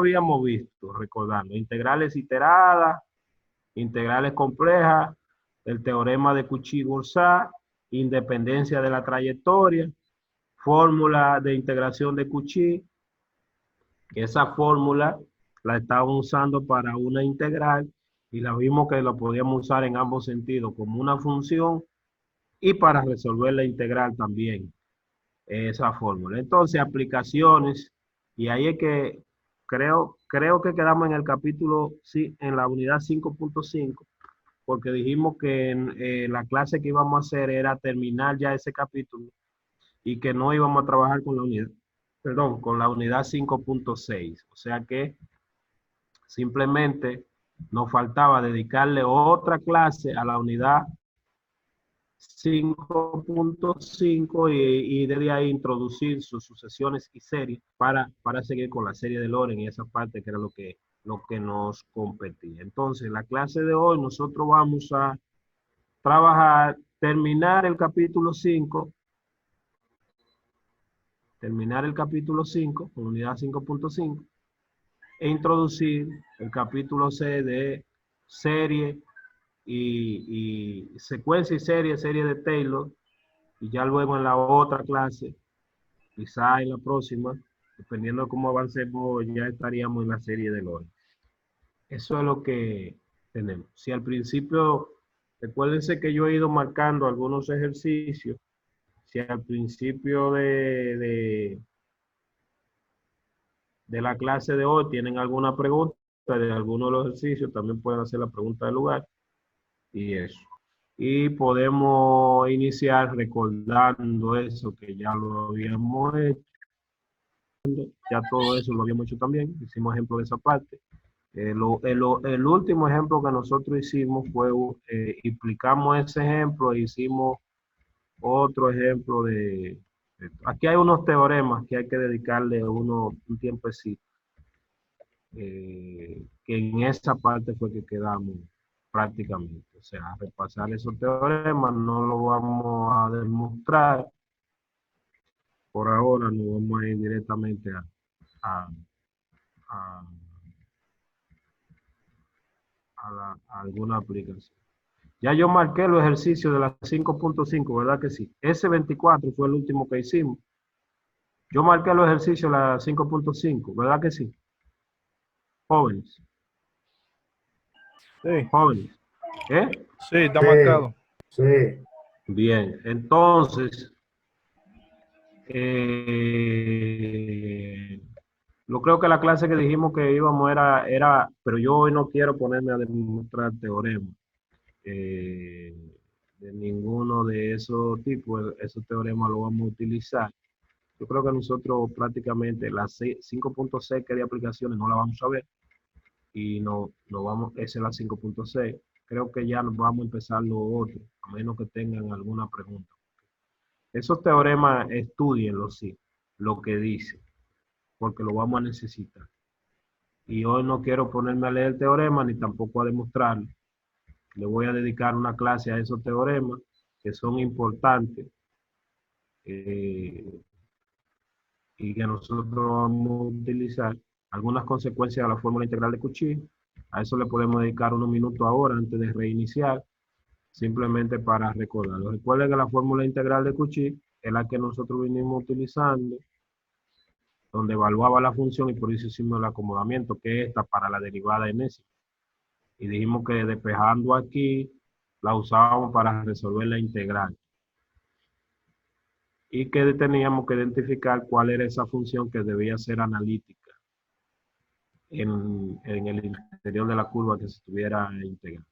habíamos visto, recordando, integrales iteradas, integrales complejas, el teorema de Cauchy-Goursat, independencia de la trayectoria, fórmula de integración de Cauchy, que esa fórmula la estábamos usando para una integral y la vimos que la podíamos usar en ambos sentidos, como una función y para resolver la integral también, esa fórmula. Entonces, aplicaciones, y ahí es que creo que quedamos en el capítulo, sí, en la unidad 5.5, porque dijimos que en la clase que íbamos a hacer era terminar ya ese capítulo y que no íbamos a trabajar con la unidad, perdón, con la unidad 5.6. O sea que simplemente nos faltaba dedicarle otra clase a la unidad 5.5 y desde ahí introducir sus sucesiones y series para seguir con la serie de Lorenz y esa parte que era lo que nos competía. Entonces, en la clase de hoy nosotros vamos a trabajar, terminar el capítulo 5, con unidad 5.5, e introducir el capítulo C de serie y secuencia y serie de Taylor, y ya luego en la otra clase, quizá en la próxima, dependiendo de cómo avancemos, ya estaríamos en la serie de Lorenz. Eso es lo que tenemos. Si al principio, recuérdense que yo he ido marcando algunos ejercicios, si al principio de la clase de hoy tienen alguna pregunta de alguno de los ejercicios, también pueden hacer la pregunta del lugar y eso. Y podemos iniciar recordando eso que ya lo habíamos hecho. Ya todo eso lo habíamos hecho también, hicimos ejemplo de esa parte. El último ejemplo que nosotros hicimos fue, explicamos ese ejemplo e hicimos otro ejemplo aquí hay unos teoremas que hay que dedicarle un tiempecito, que en esa parte fue que quedamos prácticamente. O sea, repasar esos teoremas no lo vamos a demostrar. Por ahora no vamos a ir directamente a, a, a alguna aplicación. Ya yo marqué los ejercicios de la 5.5, ¿verdad que sí? Ese 24 fue el último que hicimos. Yo marqué los ejercicios de la 5.5, ¿verdad que sí? Jóvenes. Sí. Jóvenes. ¿Eh? Sí, está marcado. Sí. Bien, entonces, yo creo que la clase que dijimos que íbamos pero yo hoy no quiero ponerme a demostrar teoremas de ninguno de esos tipos. Esos teoremas los vamos a utilizar. Yo creo que nosotros prácticamente las 5.6 que de aplicaciones no la vamos a ver y no vamos, esa es la 5.6. Creo que ya nos vamos a empezar los otros, a menos que tengan alguna pregunta. Esos teoremas, estudienlos, sí, lo que dice, porque lo vamos a necesitar. Y hoy no quiero ponerme a leer el teorema ni tampoco a demostrarlo. Le voy a dedicar una clase a esos teoremas que son importantes y que nosotros vamos a utilizar. Algunas consecuencias de la fórmula integral de Cauchy. A eso le podemos dedicar unos minutos ahora antes de reiniciar, simplemente para recordarlo. Recuerden que la fórmula integral de Cauchy es la que nosotros vinimos utilizando, donde evaluaba la función y por eso hicimos el acomodamiento, que es esta para la derivada enésima. Y dijimos que despejando aquí, la usábamos para resolver la integral. Y que teníamos que identificar cuál era esa función que debía ser analítica en el interior de la curva que se estuviera integrando.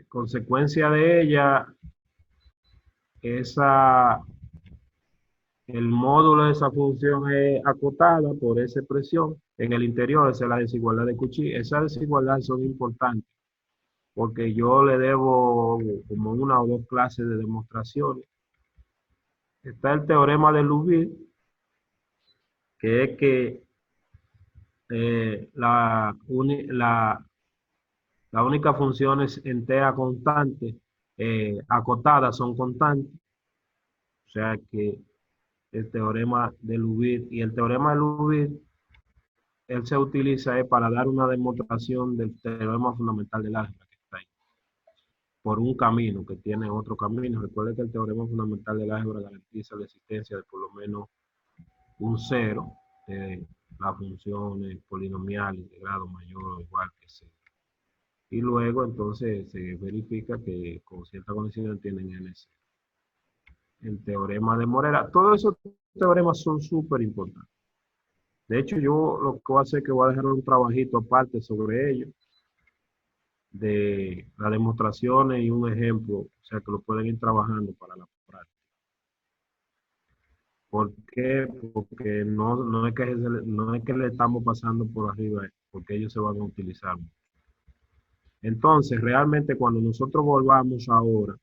Consecuencia de ella, el módulo de esa función es acotada por esa expresión. En el interior, esa es la desigualdad de Cauchy. Esas desigualdades son importantes porque yo le debo como una o dos clases de demostraciones. Está el teorema de Liouville, que es que la única funciones enteras constantes, acotadas, son constantes. O sea que el teorema de Liouville. Y el teorema de Liouville, él se utiliza para dar una demostración del teorema fundamental del álgebra que está ahí, por un camino que tiene otro camino. Recuerde que el teorema fundamental del álgebra garantiza la existencia de por lo menos un cero de las funciones polinomiales de grado mayor o igual que cero. Y luego entonces se verifica que con cierta condición tienen NC. El teorema de Morera, todos esos teoremas son súper importantes. De hecho, yo lo que voy a hacer es que voy a dejar un trabajito aparte sobre ello, de las demostraciones y un ejemplo, o sea que lo pueden ir trabajando para la práctica. ¿Por qué? Porque no es que le estamos pasando por arriba, porque ellos se van a utilizar. Entonces, realmente cuando nosotros volvamos ahora,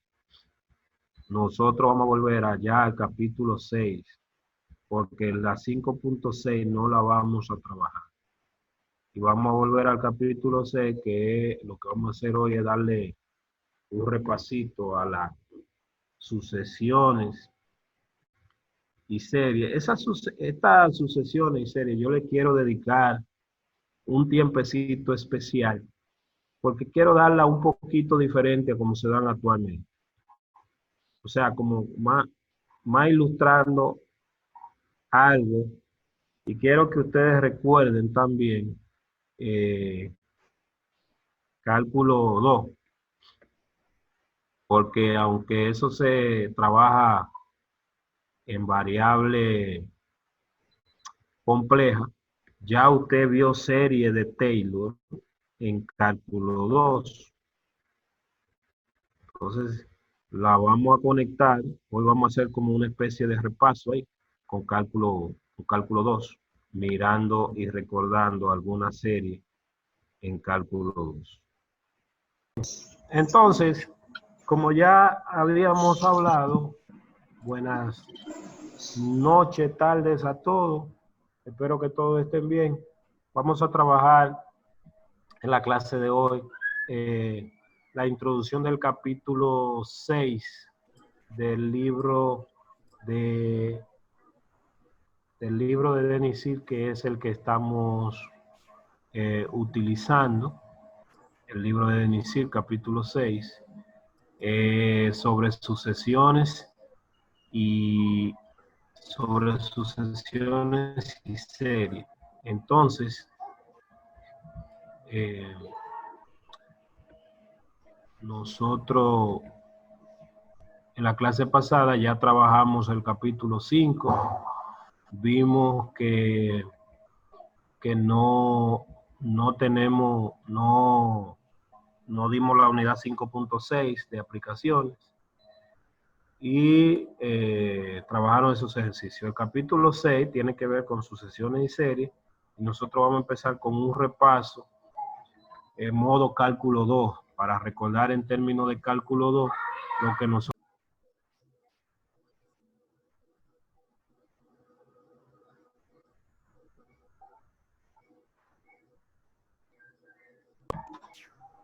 nosotros vamos a volver allá al capítulo 6, porque la 5.6 no la vamos a trabajar. Y vamos a volver al capítulo 6, que lo que vamos a hacer hoy es darle un repasito a las sucesiones y series. Estas sucesiones y series yo le quiero dedicar un tiempecito especial, porque quiero darla un poquito diferente a como se dan actualmente. O sea, como más ilustrando algo, y quiero que ustedes recuerden también cálculo 2, porque aunque eso se trabaja en variable compleja, ya usted vio serie de Taylor en cálculo 2. Entonces, la vamos a conectar. Hoy vamos a hacer como una especie de repaso ahí con cálculo 2, mirando y recordando alguna serie en cálculo 2. Entonces, como ya habíamos hablado, buenas noches, tardes a todos. Espero que todos estén bien. Vamos a trabajar en la clase de hoy la introducción del capítulo 6 del libro de Denis Silk, que es el que estamos utilizando. El libro de Denis Silk, capítulo 6, sobre sucesiones y series. Entonces, nosotros en la clase pasada ya trabajamos el capítulo 5, vimos que no dimos la unidad 5.6 de aplicaciones y trabajaron esos ejercicios. El capítulo 6 tiene que ver con sucesiones y series, y nosotros vamos a empezar con un repaso en modo cálculo 2, para recordar en términos de cálculo 2 lo que nosotros.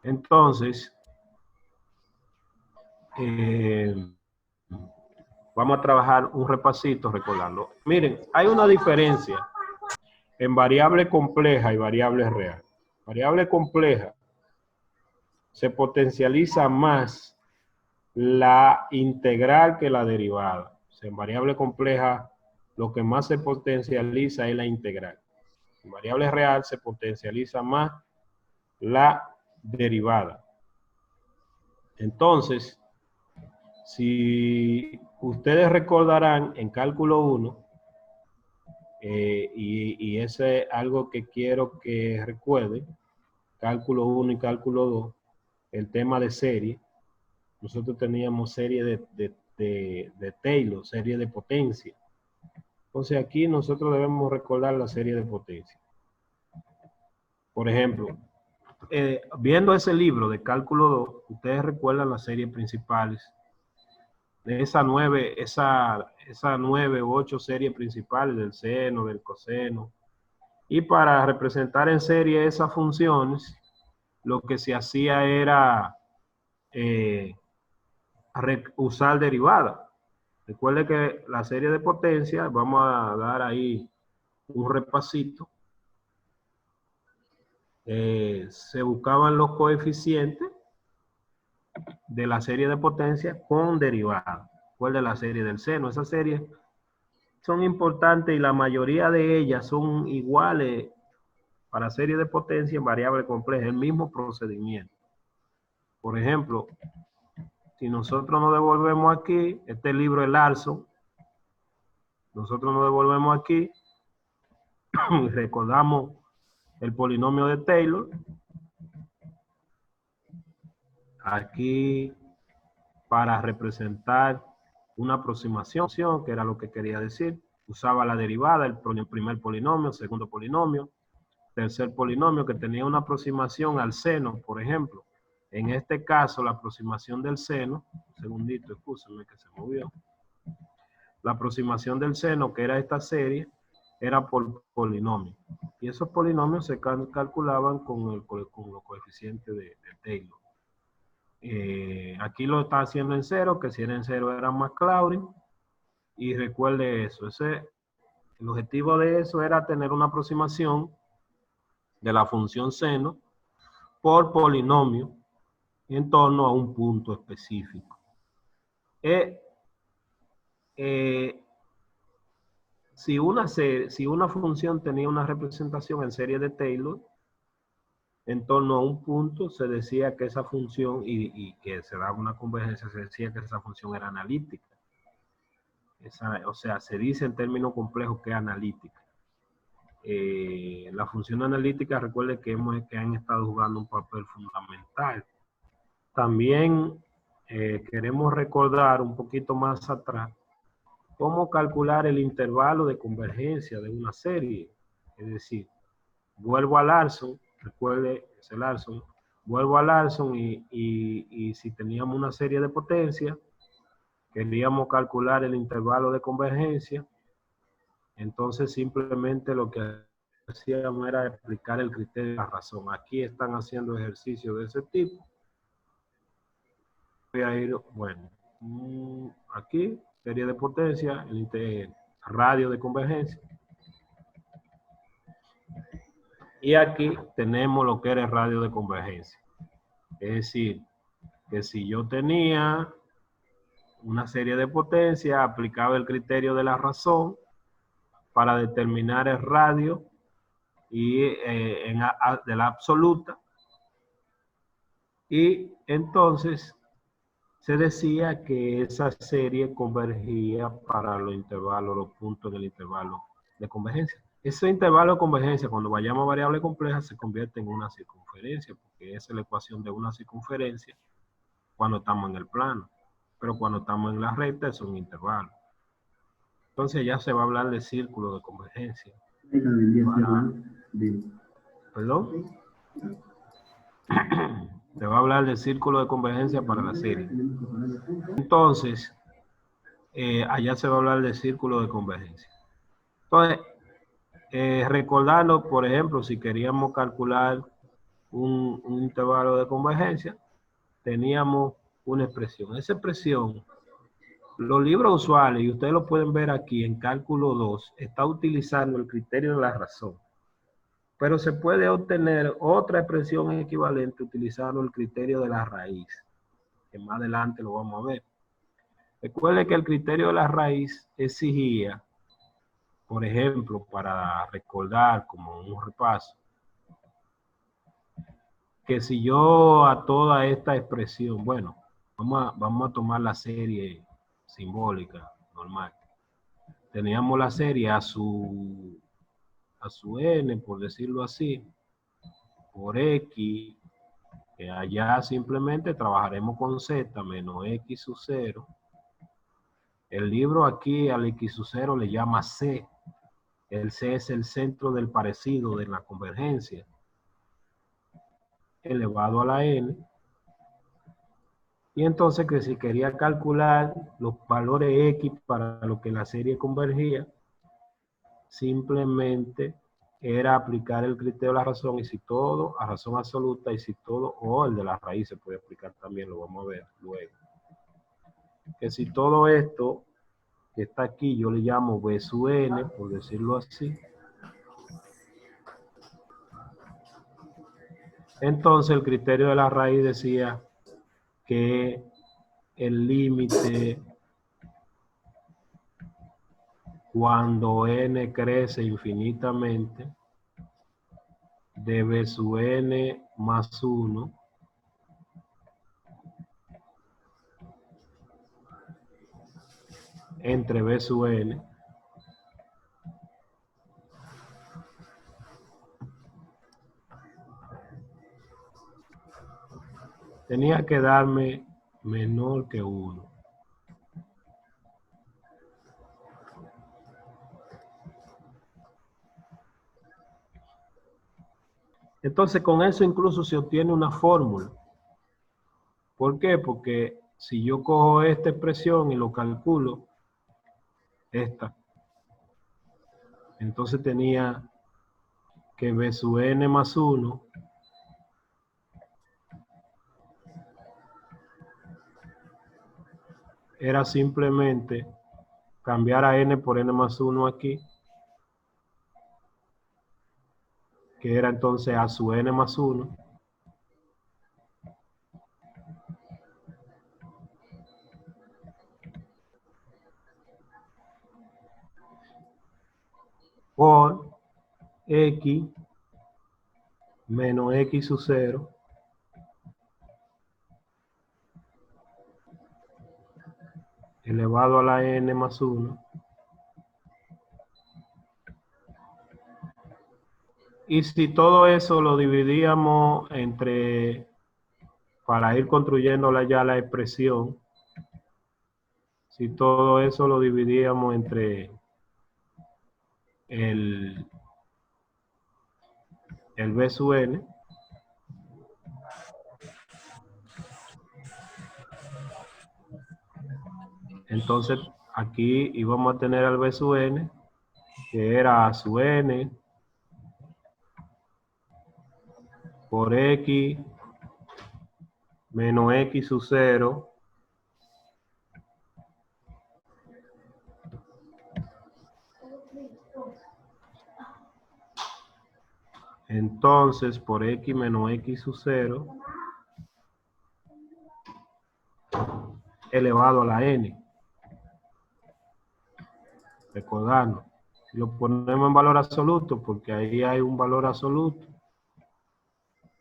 Entonces, vamos a trabajar un repasito recordando. Miren, hay una diferencia en variable compleja y variable real. Variable compleja se potencializa más la integral que la derivada. O sea, en variable compleja lo que más se potencializa es la integral. En variable real se potencializa más la derivada. Entonces, si ustedes recordarán en cálculo 1, y ese es algo que quiero que recuerden, cálculo 1 y cálculo 2, el tema de serie, nosotros teníamos serie de Taylor, serie de potencia. Entonces aquí nosotros debemos recordar la serie de potencia. Por ejemplo, viendo ese libro de cálculo 2, ustedes recuerdan las series principales de esas 9 u 8 series principales del seno, del coseno. Y para representar en serie esas funciones, lo que se hacía era usar derivada. Recuerde que la serie de potencia, vamos a dar ahí un repasito. Se buscaban los coeficientes de la serie de potencia con derivada. ¿Cuál de la serie del seno? Esas series son importantes y la mayoría de ellas son iguales para serie de potencia en variable compleja, el mismo procedimiento. Por ejemplo, si nosotros nos devolvemos aquí, este libro es Larson, nosotros nos devolvemos aquí y recordamos el polinomio de Taylor. Aquí, para representar una aproximación, que era lo que quería decir, usaba la derivada, el primer polinomio, segundo polinomio, tercer polinomio, que tenía una aproximación al seno, por ejemplo. En este caso, la aproximación del seno, un segundito, escúchame que se movió. La aproximación del seno, que era esta serie, era por polinomio. Y esos polinomios se calculaban con los coeficientes de Taylor. Aquí lo está haciendo en cero, que si era en cero era McLaurin. Y recuerde eso, el objetivo de eso era tener una aproximación de la función seno por polinomio en torno a un punto específico. Si una función tenía una representación en serie de Taylor en torno a un punto, se decía que esa función, y que se daba una convergencia, se decía que esa función era analítica. O sea, se dice en términos complejos que es analítica. La función analítica, recuerde que han estado jugando un papel fundamental. También queremos recordar un poquito más atrás cómo calcular el intervalo de convergencia de una serie. Es decir, vuelvo a Larson, recuerde, es el Larson, vuelvo a Larson y si teníamos una serie de potencia, queríamos calcular el intervalo de convergencia, entonces simplemente lo que hacíamos era explicar el criterio de la razón. Aquí están haciendo ejercicios de ese tipo. Voy a ir, bueno, aquí, serie de potencia, el radio de convergencia. Y aquí tenemos lo que era el radio de convergencia. Es decir, que si yo tenía una serie de potencia, aplicaba el criterio de la razón para determinar el radio y de la absoluta. Y entonces se decía que esa serie convergía para los intervalos, los puntos del intervalo de convergencia. Ese intervalo de convergencia, cuando vayamos a variable compleja, se convierte en una circunferencia, porque esa es la ecuación de una circunferencia cuando estamos en el plano. Pero cuando estamos en la recta es un intervalo. Entonces ya se va a hablar de círculo de convergencia. ¿Perdón? Se va a hablar de círculo de convergencia para la serie. Entonces, allá se va a hablar de círculo de convergencia. Entonces, recordando, por ejemplo, si queríamos calcular un intervalo de convergencia, teníamos una expresión. Esa expresión, los libros usuales, y ustedes lo pueden ver aquí en cálculo 2, está utilizando el criterio de la razón. Pero se puede obtener otra expresión equivalente utilizando el criterio de la raíz, que más adelante lo vamos a ver. Recuerde que el criterio de la raíz exigía, por ejemplo, para recordar como un repaso, que si yo a toda esta expresión, bueno, vamos a tomar la serie simbólica normal. Teníamos la serie a su n, por decirlo así, por x, que allá simplemente trabajaremos con z menos x sub 0. El libro aquí al x sub 0 le llama c. El c es el centro del parecido de la convergencia, elevado a la n. Y entonces que si quería calcular los valores x para lo que la serie convergía, simplemente era aplicar el criterio de la razón, y si todo, a razón absoluta, y si todo, o el de la raíz se puede aplicar también, lo vamos a ver luego. Que si todo esto que está aquí, yo le llamo B sub n, por decirlo así. Entonces el criterio de la raíz decía que el límite cuando n crece infinitamente de B sub n más 1 entre B sub n tenía que darme menor que 1. Entonces con eso incluso se obtiene una fórmula. ¿Por qué? Porque si yo cojo esta expresión y lo calculo, esta, entonces tenía que B sub n más 1 era simplemente cambiar a n por n más 1 aquí, que era entonces a sub n más 1, por x menos x sub 0 elevado a la n más 1. Y si todo eso lo dividíamos entre, para ir construyendo ya la expresión, si todo eso lo dividíamos entre el B sub n, entonces aquí íbamos a tener al B sub n, que era a sub n por x menos x sub 0 entonces por x menos x sub 0 elevado a la n. Recordando, si lo ponemos en valor absoluto, porque ahí hay un valor absoluto,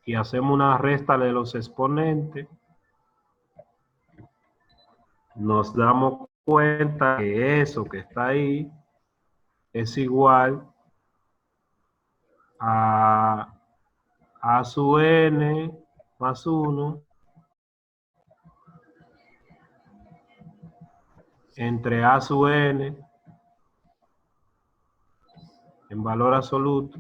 y hacemos una resta de los exponentes, nos damos cuenta que eso que está ahí es igual a sub n más 1 entre a sub n en valor absoluto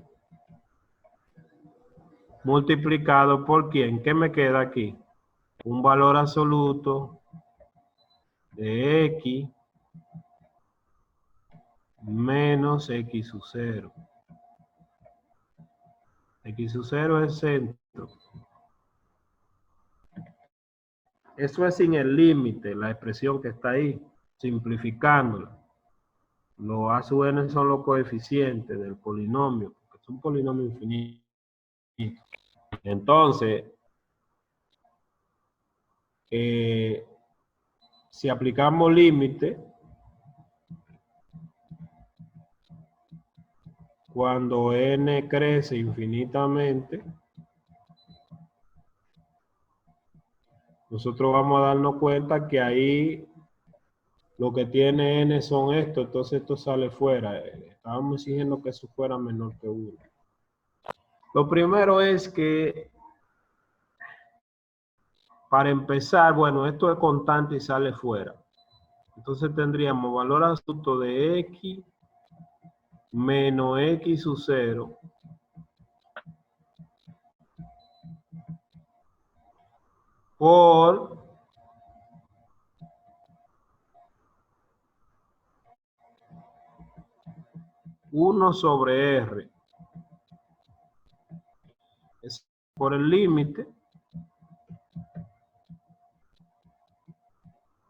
multiplicado por ¿quién? ¿Qué me queda aquí? Un valor absoluto de x menos x sub 0. X sub 0 es centro. Eso es sin el límite, la expresión que está ahí, simplificándola. Los a sub n son los coeficientes del polinomio, porque es un polinomio infinito. Entonces, si aplicamos límite, cuando n crece infinitamente, nosotros vamos a darnos cuenta que ahí lo que tiene n son esto, entonces esto sale fuera. Estábamos exigiendo que eso fuera menor que 1. Lo primero es que, para empezar, bueno, esto es constante y sale fuera. Entonces tendríamos valor absoluto de x menos x sub 0 por 1 sobre r. Es por el límite.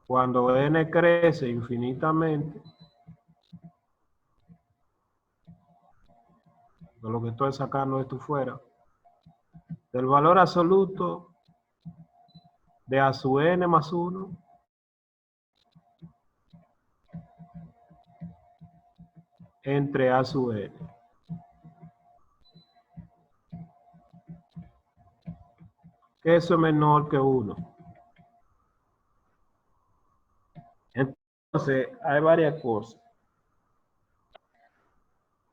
Cuando n crece infinitamente, de lo que estoy sacando esto fuera, del valor absoluto de A sub n más 1 entre A sub n. Que eso es menor que 1. Entonces, hay varias cosas.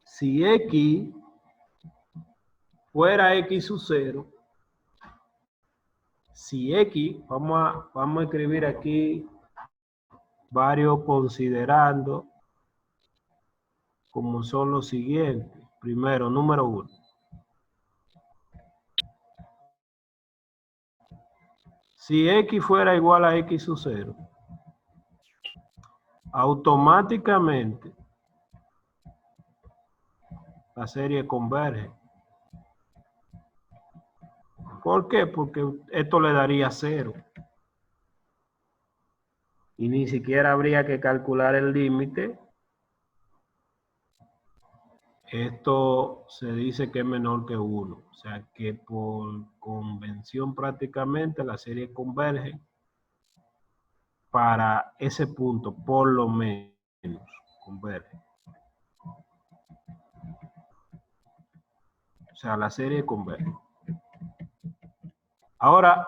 Si X fuera X sub 0, si X, vamos a escribir aquí varios considerando, como son los siguientes. Primero, número 1. Si X fuera igual a X sub 0, automáticamente la serie converge. ¿Por qué? Porque esto le daría 0. Y ni siquiera habría que calcular el límite. Esto se dice que es menor que 1. O sea que por convención prácticamente la serie converge para ese punto, por lo menos converge. O sea, la serie converge. Ahora,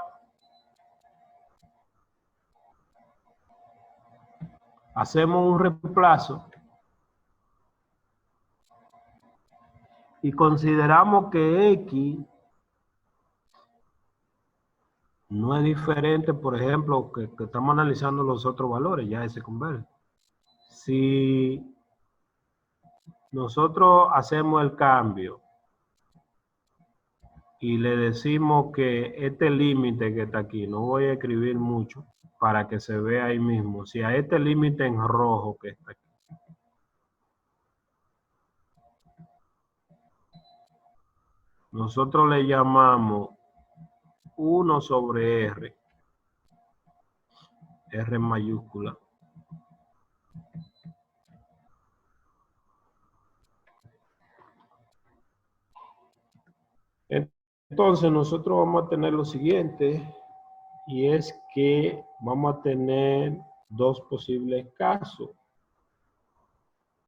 hacemos un reemplazo y consideramos que X no es diferente, por ejemplo, que estamos analizando los otros valores, ya ese converge. Si nosotros hacemos el cambio y le decimos que este límite que está aquí, no voy a escribir mucho para que se vea ahí mismo, si a este límite en rojo que está aquí, nosotros le llamamos 1 sobre R, R mayúscula. Entonces nosotros vamos a tener lo siguiente, y es que vamos a tener dos posibles casos.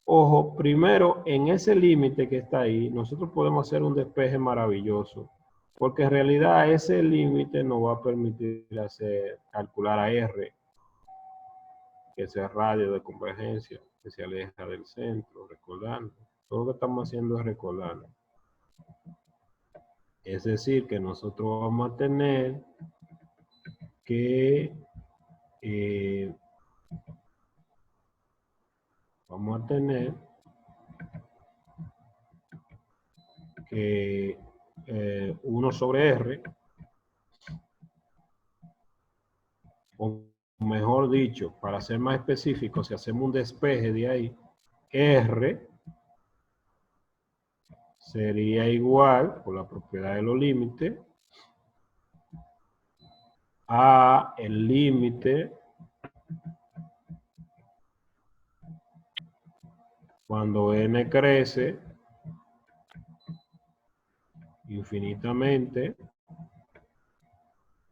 Ojo, primero, en ese límite que está ahí, nosotros podemos hacer un despeje maravilloso, porque en realidad ese límite nos va a permitir calcular a R, que es el radio de convergencia, que se aleja del centro, recordando. Todo lo que estamos haciendo es recordando. Es decir, que nosotros vamos a tener que vamos a tener que 1 sobre R, o mejor dicho, para ser más específico, si hacemos un despeje de ahí, R sería igual, por la propiedad de los límites, a el límite cuando n crece infinitamente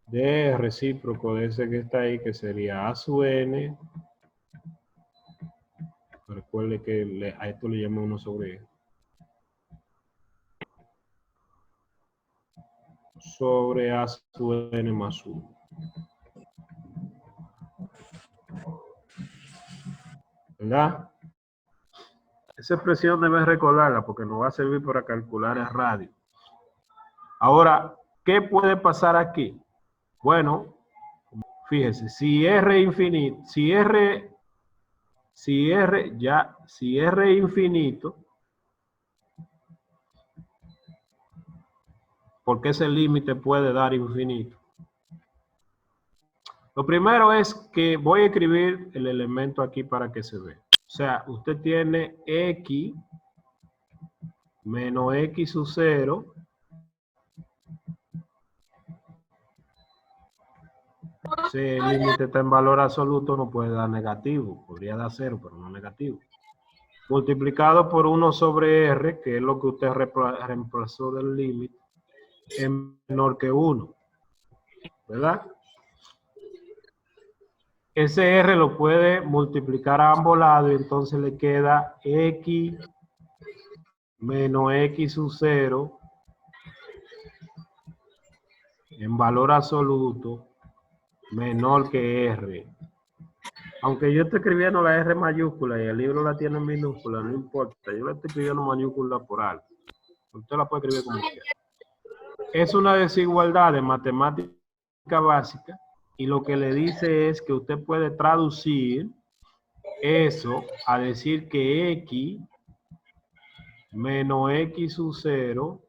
de recíproco de ese que está ahí, que sería A sub n. Recuerde que a esto le llamo 1 sobre E. Sobre A sub n más 1. ¿Verdad? Esa expresión debes recordarla porque nos va a servir para calcular el radio. Ahora, ¿qué puede pasar aquí? Bueno, fíjese, si R infinito, si R infinito, porque ese límite puede dar infinito. Lo primero es que voy a escribir el elemento aquí para que se vea. O sea, usted tiene X menos X sub 0 si el límite está en valor absoluto, no puede dar negativo. Podría dar 0, pero no negativo. multiplicado por 1 sobre R, que es lo que usted reemplazó del límite, es menor que 1, ¿verdad? Ese R lo puede multiplicar a ambos lados y entonces le queda X menos X sub 0 en valor absoluto menor que R. Aunque yo estoy escribiendo la R mayúscula y el libro la tiene en minúscula, no importa. Yo la estoy escribiendo mayúscula por algo. Usted la puede escribir como quiera. Es una desigualdad de matemática básica y lo que le dice es que usted puede traducir eso a decir que X menos X sub 0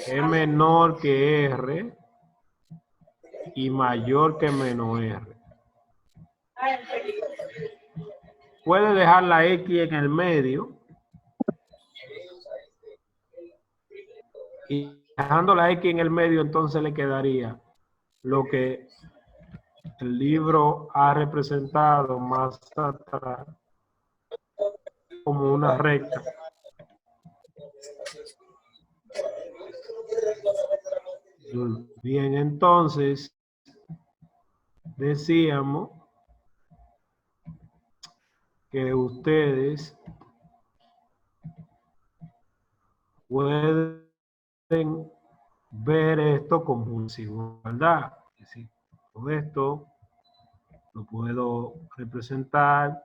es menor que R y mayor que menos R. Puede dejar la X en el medio y dejando la X en el medio entonces le quedaría lo que el libro ha representado más atrás como una recta. Bien, entonces decíamos que ustedes pueden ver esto como una desigualdad. Es decir, todo esto lo puedo representar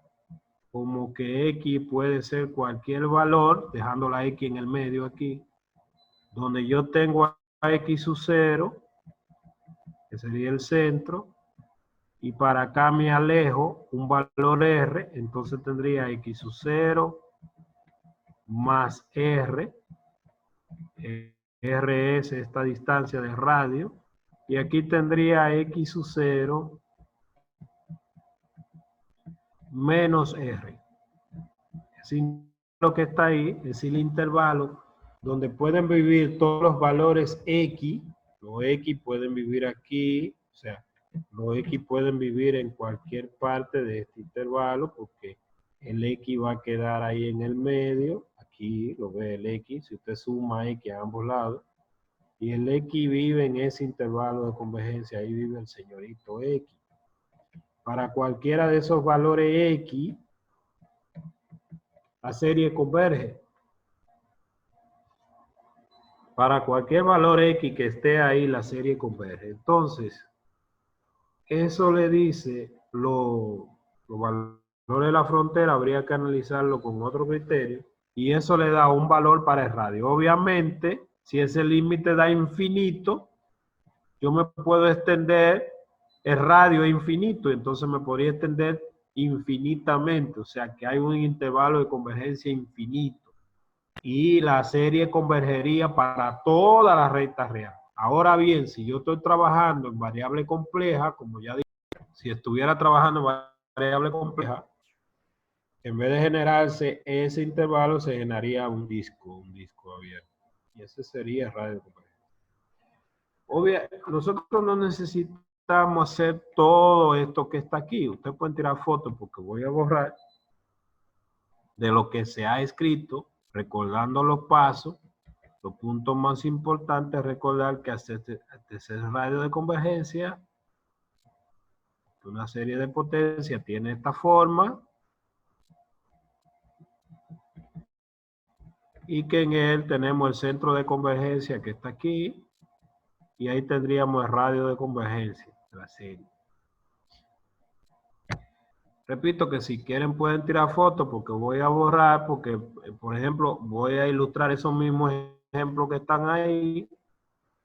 como que X puede ser cualquier valor, dejando la X en el medio aquí, donde yo tengo a X sub 0, que sería el centro, y para acá me alejo un valor R, entonces tendría X sub 0 más R, R es esta distancia de radio, y aquí tendría X sub 0 menos R. Así lo que está ahí es el intervalo donde pueden vivir todos los valores X. Los X pueden vivir aquí, o sea, los X pueden vivir en cualquier parte de este intervalo porque el X va a quedar ahí en el medio. Aquí lo ve el X, si usted suma X a ambos lados. Y el X vive en ese intervalo de convergencia, ahí vive el señorito X. Para cualquiera de esos valores X, la serie converge. Para cualquier valor X que esté ahí, la serie converge. Entonces, eso le dice los valores de la frontera, habría que analizarlo con otro criterio, y eso le da un valor para el radio. Obviamente, si ese límite da infinito, yo me puedo extender, el radio es infinito, entonces me podría extender infinitamente, o sea que hay un intervalo de convergencia infinito. Y la serie convergería para toda la recta real. Ahora bien, si yo estoy trabajando en variable compleja, como ya dije, si estuviera trabajando en variable compleja, en vez de generarse ese intervalo, se generaría un disco abierto. Y ese sería el radio de convergencia. Obviamente, nosotros no necesitamos hacer todo esto que está aquí. Ustedes pueden tirar fotos porque voy a borrar de lo que se ha escrito, recordando los pasos. Los puntos más importantes es recordar que hacer radio de convergencia, una serie de potencia tiene esta forma y que en él tenemos el centro de convergencia que está aquí y ahí tendríamos el radio de convergencia de la serie. Repito que si quieren pueden tirar fotos porque voy a borrar, porque por ejemplo voy a ilustrar esos mismos ejemplos que están ahí,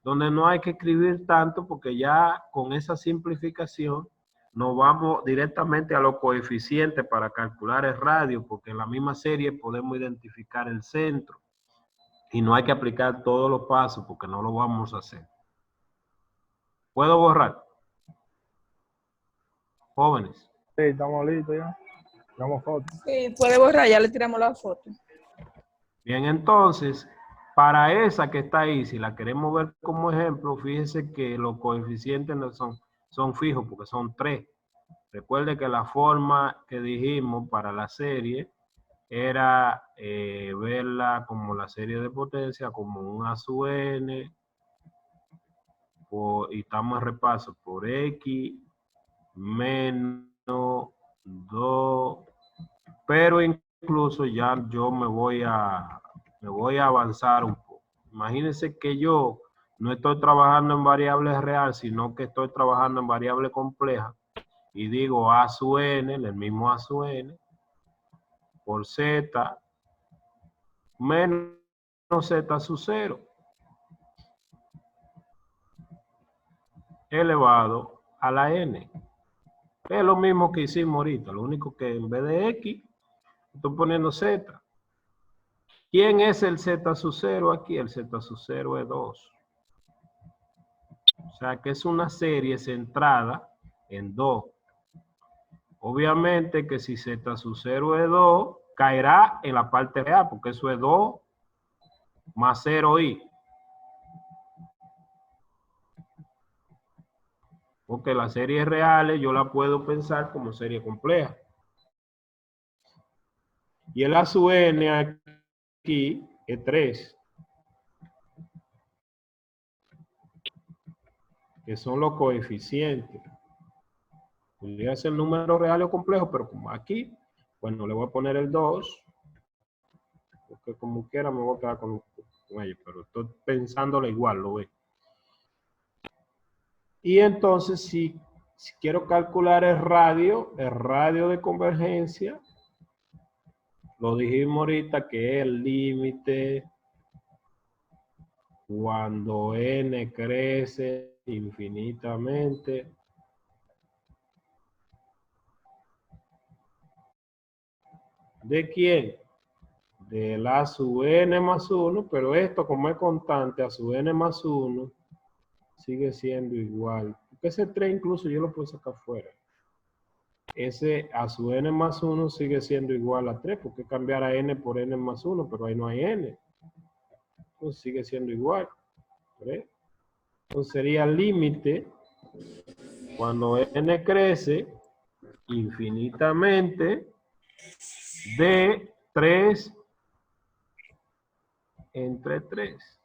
donde no hay que escribir tanto porque ya con esa simplificación nos vamos directamente a los coeficientes para calcular el radio, porque en la misma serie podemos identificar el centro y no hay que aplicar todos los pasos porque no lo vamos a hacer. ¿Puedo borrar? Jóvenes. Sí, estamos listos ya. Tiramos fotos. Sí, puede borrar, ya le tiramos la foto. Bien, entonces, para esa que está ahí, si la queremos ver como ejemplo, fíjense que los coeficientes no son fijos porque son 3. Recuerde que la forma que dijimos para la serie era verla como la serie de potencia, como un A sub n, y estamos en repaso por X menos 2, pero incluso ya yo me voy a avanzar un poco. Imagínense que yo no estoy trabajando en variables real, sino que estoy trabajando en variable compleja, y digo A sub n, el mismo A sub n, por Z menos Z sub 0 elevado a la n. Es lo mismo que hicimos ahorita, lo único que en vez de X, estoy poniendo Z. ¿Quién es el Z sub 0 aquí? El Z sub 0 es 2. O sea que es una serie centrada en 2. Obviamente que si Z sub 0 es 2, caerá en la parte real, porque eso es 2 más 0i. Porque las series reales yo la puedo pensar como serie compleja. Y el A sub n aquí es 3. Que son los coeficientes. Podría ser número real o complejo, pero como aquí, bueno, le voy a poner el 2, porque como quiera me voy a quedar con ellos, pero estoy pensándolo igual, lo ve. Y entonces, si quiero calcular el radio de convergencia, lo dijimos ahorita que es el límite cuando n crece infinitamente ¿de quién? Del A sub n más 1, pero esto como es constante, A sub n más 1 sigue siendo igual. Porque ese 3 incluso yo lo puedo sacar fuera. Ese A sub n más 1 sigue siendo igual a 3, porque cambiar a n por n más 1, pero ahí no hay n. Entonces sigue siendo igual. ¿Ves? Entonces sería el límite cuando n crece infinitamente de 3 entre 3.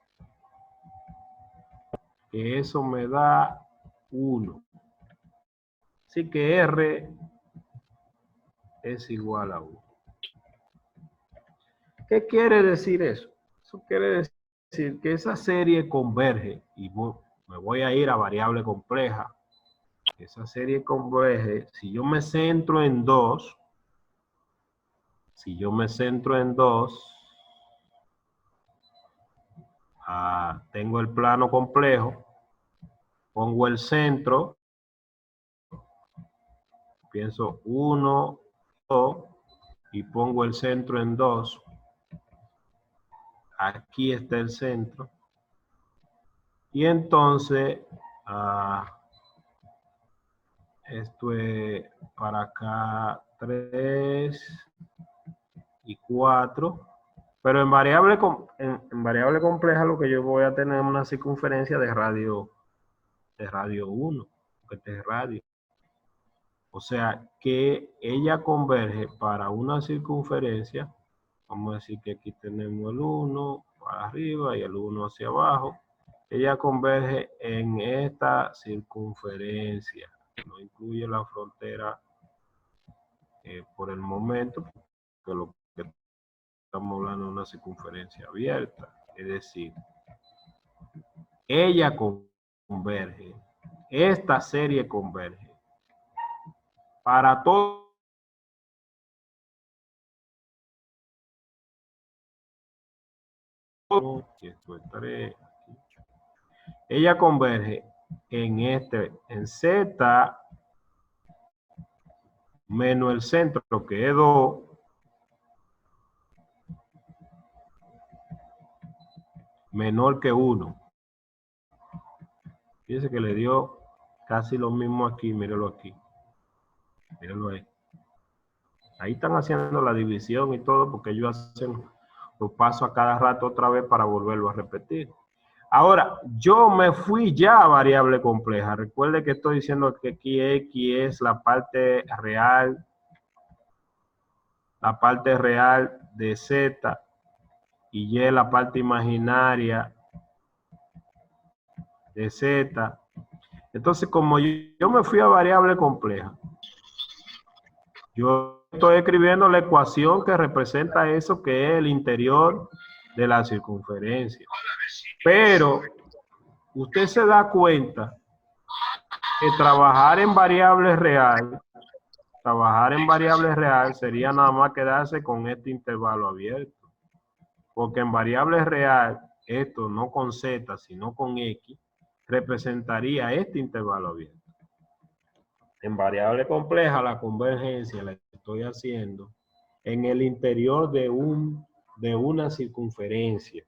Que eso me da 1. Así que R es igual a 1. ¿Qué quiere decir eso? Eso quiere decir que esa serie converge, y me voy a ir a variable compleja. Esa serie converge, si yo me centro en 2, tengo el plano complejo, pongo el centro, pienso 1, 2, y pongo el centro en 2. Aquí está el centro. Y entonces, esto es para acá 3 y 4. Pero en variable compleja lo que yo voy a tener es una circunferencia de radio 1, que este es radio. O sea que ella converge para una circunferencia. Vamos a decir que aquí tenemos el 1 para arriba y el 1 hacia abajo. Ella converge en esta circunferencia. No incluye la frontera por el momento, que lo que estamos hablando de una circunferencia abierta. Es decir, ella converge, esta serie converge para todo. Esto es 3. Ella converge en Z menos el centro, que es 2, menor que 1. Fíjense que le dio casi lo mismo aquí, míralo aquí. Míralo ahí. Ahí están haciendo la división y todo, porque ellos hacen los pasos a cada rato otra vez para volverlo a repetir. Ahora, yo me fui ya a variable compleja. Recuerde que estoy diciendo que aquí X es la parte real de Z y Y es la parte imaginaria de Z. Entonces, como yo me fui a variable compleja, yo estoy escribiendo la ecuación que representa eso que es el interior de la circunferencia. Pero usted se da cuenta que trabajar en variable real sería nada más quedarse con este intervalo abierto. Porque en variable real, esto no con Z, sino con X, representaría este intervalo abierto. En variable compleja, la convergencia la estoy haciendo en el interior de una circunferencia.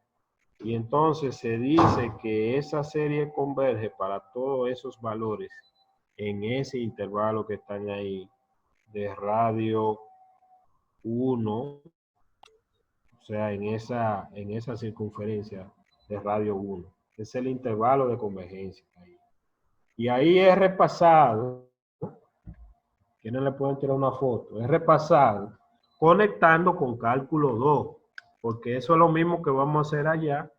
Y entonces se dice que esa serie converge para todos esos valores en ese intervalo que están ahí de radio 1, o sea, en esa circunferencia de radio 1. Es el intervalo de convergencia. Y ahí es repasado. ¿Quiénes le pueden tirar una foto? Es repasado conectando con cálculo 2, porque eso es lo mismo que vamos a hacer allá.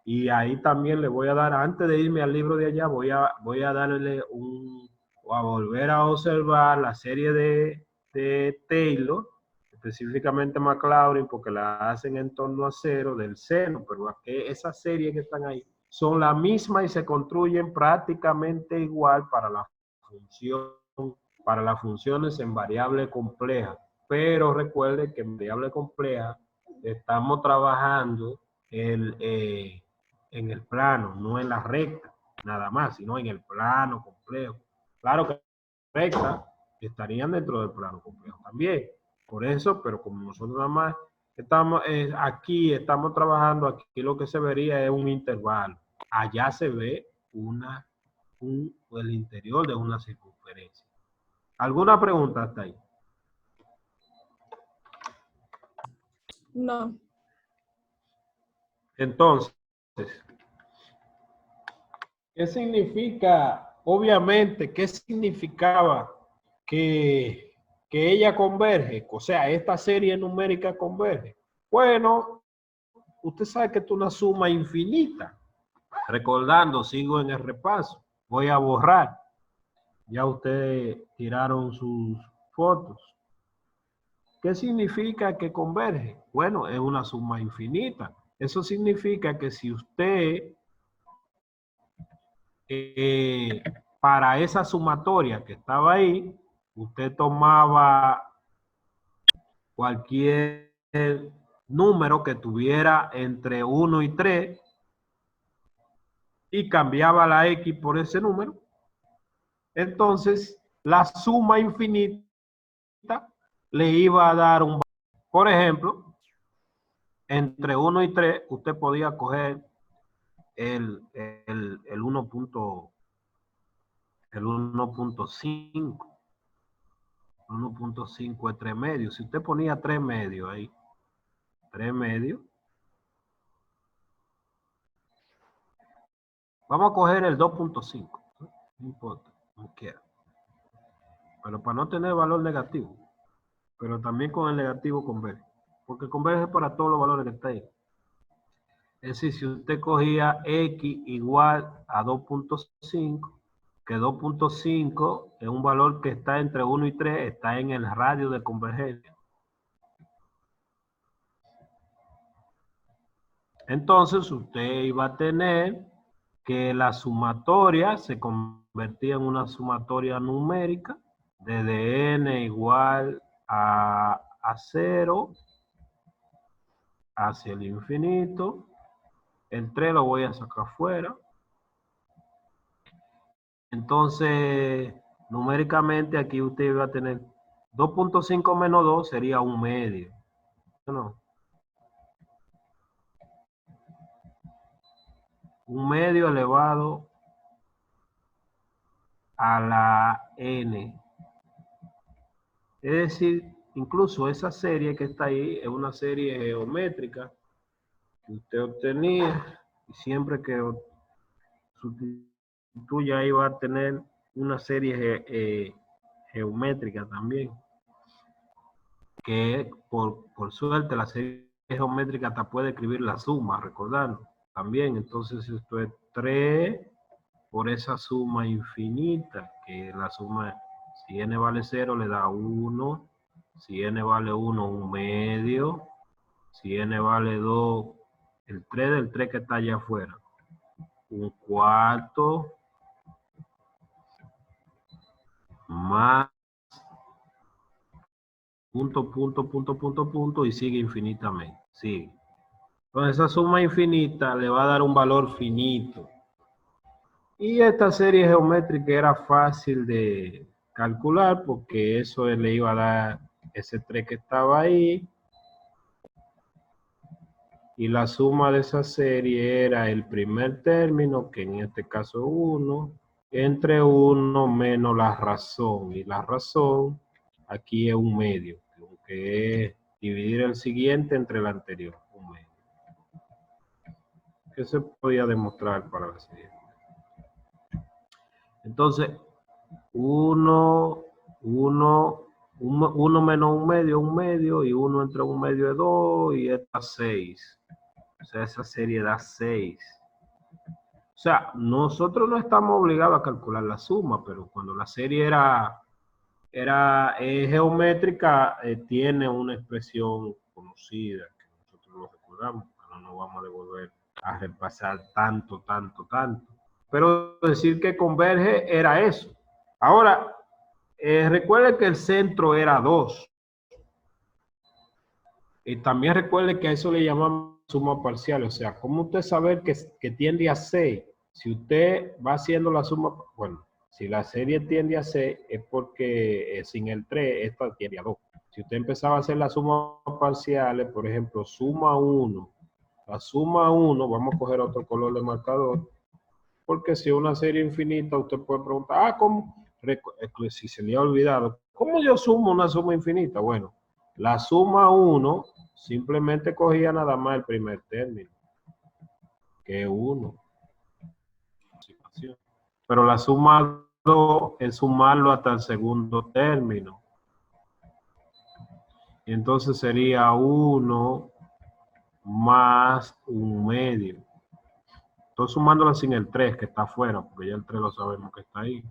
Y ahí también le voy a dar, antes de irme al libro de allá, voy a darle a volver a observar la serie de Taylor, específicamente Maclaurin, porque la hacen en torno a 0 del seno, pero esas series que están ahí son la misma y se construyen prácticamente igual para las funciones en variable compleja. Pero recuerde que en variable compleja estamos trabajando en el plano, no en la recta, nada más, sino en el plano complejo. Claro que recta estarían dentro del plano complejo también. Por eso, pero como nosotros nada más estamos estamos trabajando, aquí lo que se vería es un intervalo. Allá se ve el interior de una circunferencia. ¿Alguna pregunta hasta ahí? No. Entonces, ¿qué significa? Obviamente, ¿qué significaba que ella converge? O sea, esta serie numérica converge. Bueno, usted sabe que esto es una suma infinita. Recordando, sigo en el repaso. Voy a borrar. Ya ustedes tiraron sus fotos. ¿Qué significa que converge? Bueno, es una suma infinita. Eso significa que si usted para esa sumatoria que estaba ahí, usted tomaba cualquier número que tuviera entre 1 y 3 y cambiaba la X por ese número. Entonces, la suma infinita le iba a dar un valor. Por ejemplo, entre 1 y 3, usted podía coger el 1.5. 1.5 es 3 medios. Si usted ponía 3 medios ahí, 3 medios. Vamos a coger el 2.5. No importa, como quiera. Pero para no tener valor negativo. Pero también con el negativo converge. Porque converge para todos los valores que está ahí. Es decir, si usted cogía X igual a 2.5, que 2.5 es un valor que está entre 1 y 3, está en el radio de convergencia. Entonces usted iba a tener que la sumatoria se convertía en una sumatoria numérica desde n igual a 0 hacia el infinito. El 3 lo voy a sacar fuera. Entonces, numéricamente aquí usted va a tener 2.5 menos 2 sería 1 medio. ¿No? 1 medio elevado a la n. Es decir, incluso esa serie que está ahí es una serie geométrica que usted obtenía Y siempre que sustituya ahí va a tener una serie geométrica también. Que por suerte la serie geométrica hasta puede escribir la suma, recordando también. Entonces esto es 3 por esa suma infinita, que la suma, si n vale 0 le da 1, si n vale 1 un medio, si n vale 2, el 3 del 3 que está allá afuera, un cuarto, más punto, y sigue infinitamente, sigue. Entonces esa suma infinita le va a dar un valor finito. Y esta serie geométrica era fácil de calcular porque eso le iba a dar ese 3 que estaba ahí. Y la suma de esa serie era el primer término, que en este caso es 1, entre 1 menos la razón. Y la razón aquí es un medio, que es dividir el siguiente entre el anterior, un medio. Que se podía demostrar para la serie. Entonces, 1 menos un medio, y 1 entre un medio es 2, y esta 6. O sea, esa serie da 6. O sea, nosotros no estamos obligados a calcular la suma, pero cuando la serie era geométrica, tiene una expresión conocida, que nosotros lo recordamos, no nos vamos a devolver a repasar tanto. Pero decir que converge era eso. Ahora, recuerde que el centro era 2. Y también recuerde que a eso le llamamos suma parcial. O sea, ¿cómo usted sabe que tiende a 6? Si usted va haciendo la suma, bueno, si la serie tiende a 6 es porque sin el 3 esta tiende a 2. Si usted empezaba a hacer las sumas parciales, por ejemplo, suma 1. La suma 1, vamos a coger otro color de marcador. Porque si es una serie infinita, usted puede preguntar, ¿cómo? Si se le ha olvidado, ¿cómo yo sumo una suma infinita? Bueno, la suma 1 simplemente cogía nada más el primer término, que es 1. Pero la suma 2 es sumarlo hasta el segundo término. Y entonces sería 1 más un medio. Estoy sumándola sin el 3 que está afuera, porque ya el 3 lo sabemos que está ahí.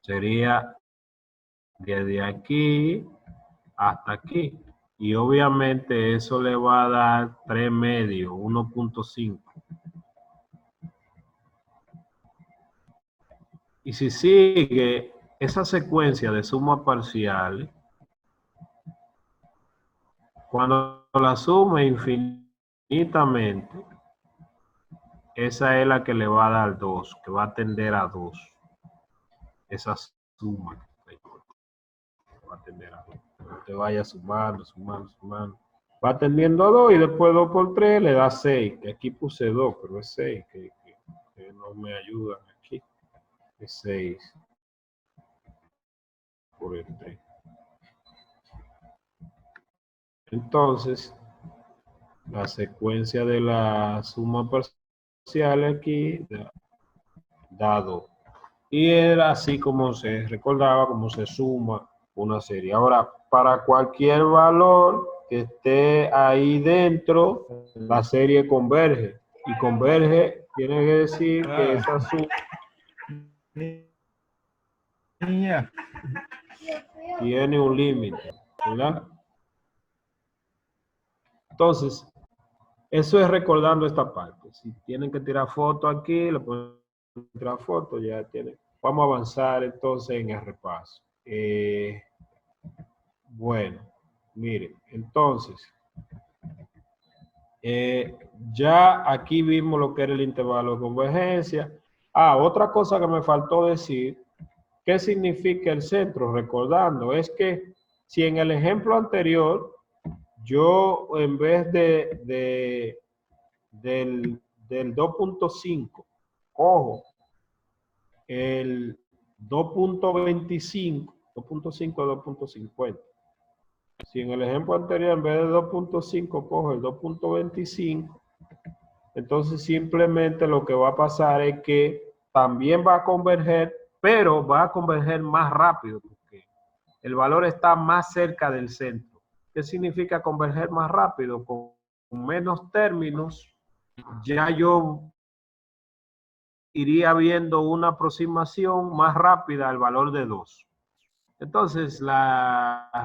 Sería desde aquí hasta aquí. Y obviamente eso le va a dar 3 medios, 1.5. Y si sigue esa secuencia de suma parcial, cuando la sume infinitamente, esa es la que le va a dar 2, que va a tender a 2. Esa suma va a tender a 2. Usted vaya sumando. Va tendiendo a 2 y después 2 por 3 le da 6. Que aquí puse 2, pero es 6, que no me ayudan aquí. Es 6 por el 3. Entonces, la secuencia de la suma parcial aquí da 2. Y era así como se recordaba, como se suma una serie. Ahora, para cualquier valor que esté ahí dentro, la serie converge. Y converge tiene que decir que esa suma tiene un límite, ¿verdad? Entonces, eso es recordando esta parte. Si tienen que tirar foto aquí, le pueden tirar foto, ya tienen. Vamos a avanzar entonces en el repaso. Bueno, miren, entonces, ya aquí vimos lo que era el intervalo de convergencia. Otra cosa que me faltó decir, ¿qué significa el centro? Recordando, es que si en el ejemplo anterior, yo en vez del 2.5, cojo el 2.25, 2.5 a 2.50. Si en el ejemplo anterior en vez de 2.5 cojo el 2.25, Entonces simplemente lo que va a pasar es que también va a converger, pero va a converger más rápido porque el valor está más cerca del centro. ¿Qué significa converger más rápido? Con menos términos, ya yo iría viendo una aproximación más rápida al valor de 2. Entonces,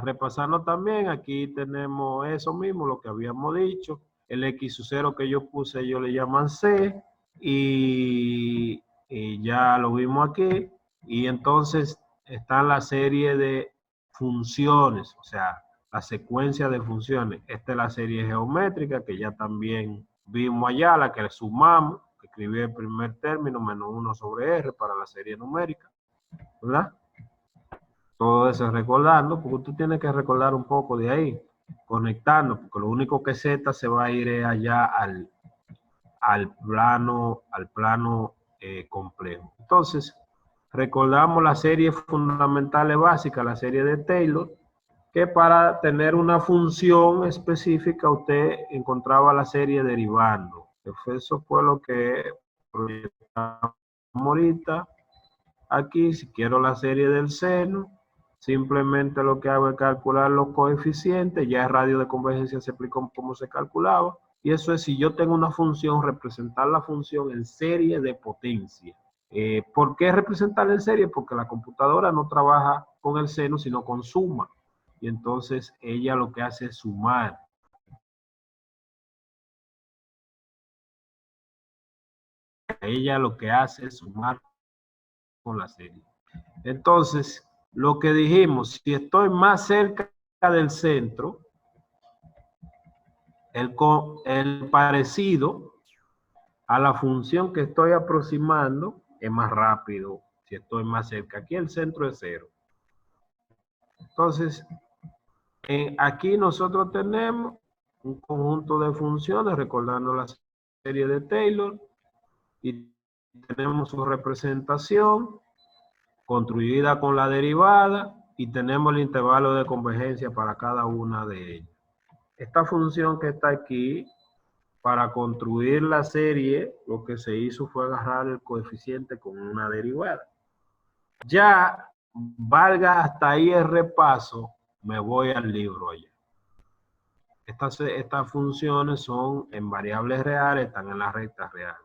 repasando también, aquí tenemos eso mismo, lo que habíamos dicho. El X sub 0 que yo puse, ellos le llaman C, y ya lo vimos aquí. Y entonces está la serie de funciones, o sea, la secuencia de funciones. Esta es la serie geométrica que ya también vimos allá, la que sumamos, que escribí el primer término, menos 1 sobre R para la serie numérica, ¿verdad? Todo eso recordando, porque tú tienes que recordar un poco de ahí, conectando, porque lo único que Z se va a ir allá al plano complejo. Entonces, recordamos las series fundamentales básicas, la serie de Taylor, que para tener una función específica usted encontraba la serie derivando. Eso fue lo que proyectamos ahorita. Aquí, si quiero la serie del seno, simplemente lo que hago es calcular los coeficientes. Ya el radio de convergencia se explicó cómo se calculaba. Y eso es si yo tengo una función, representar la función en serie de potencia. ¿Por qué representarla en serie? Porque la computadora no trabaja con el seno, sino con suma. Y entonces ella lo que hace es sumar. Ella lo que hace es sumar con la serie. Entonces, lo que dijimos, si estoy más cerca del centro, el parecido a la función que estoy aproximando es más rápido si estoy más cerca. Aquí el centro es 0. Entonces, aquí nosotros tenemos un conjunto de funciones, recordando la serie de Taylor, y tenemos su representación construida con la derivada y tenemos el intervalo de convergencia para cada una de ellas. Esta función que está aquí, para construir la serie, lo que se hizo fue agarrar el coeficiente con una derivada. Ya valga hasta ahí el repaso, me voy al libro allá. Estas funciones son en variables reales, están en la recta real.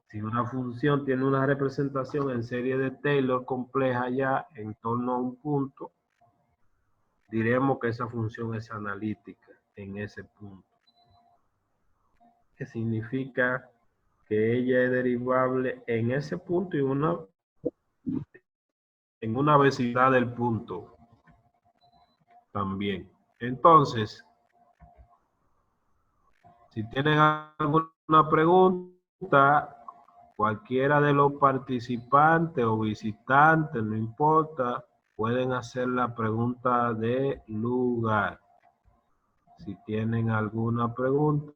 Si una función tiene una representación en serie de Taylor compleja ya en torno a un punto, diremos que esa función es analítica en ese punto. Que significa que ella es derivable en ese punto y en una vecindad del punto también. Entonces, si tienen alguna pregunta, cualquiera de los participantes o visitantes, no importa, pueden hacer la pregunta de lugar. Si tienen alguna pregunta,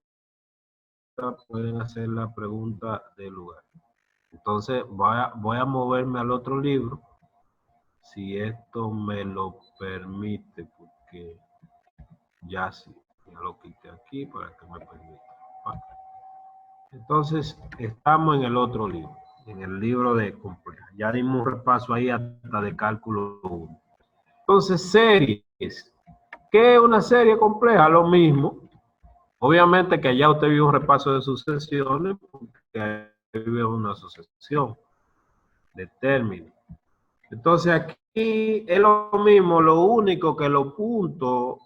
pueden hacer la pregunta de lugar. Entonces voy a moverme al otro libro, si esto me lo permite, porque ya sí, ya lo quité aquí para que me permita. Entonces, estamos en el otro libro, en el libro de compleja. Ya dimos un repaso ahí hasta de cálculo 1. Entonces, series. ¿Qué es una serie compleja? Lo mismo. Obviamente que ya usted vio un repaso de sucesiones, porque hay una sucesión de términos. Entonces, aquí es lo mismo, lo único que los puntos,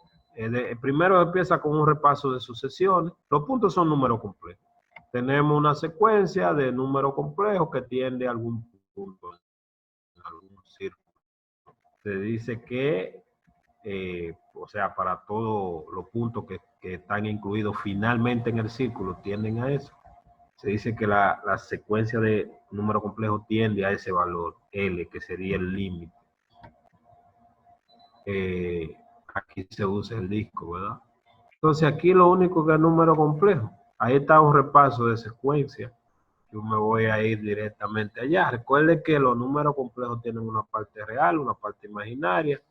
primero empieza con un repaso de sucesiones. Los puntos son números complejos. Tenemos una secuencia de números complejos que tiende a algún punto, en algún círculo. Se dice que, o sea, para todos los puntos que están incluidos finalmente en el círculo tienden a eso. Se dice que la secuencia de números complejos tiende a ese valor, L, que sería el límite. Aquí se usa el disco, ¿verdad? Entonces aquí lo único que es número complejo. Ahí está un repaso de secuencia. Yo me voy a ir directamente allá. Recuerde que los números complejos tienen una parte real, una parte imaginaria.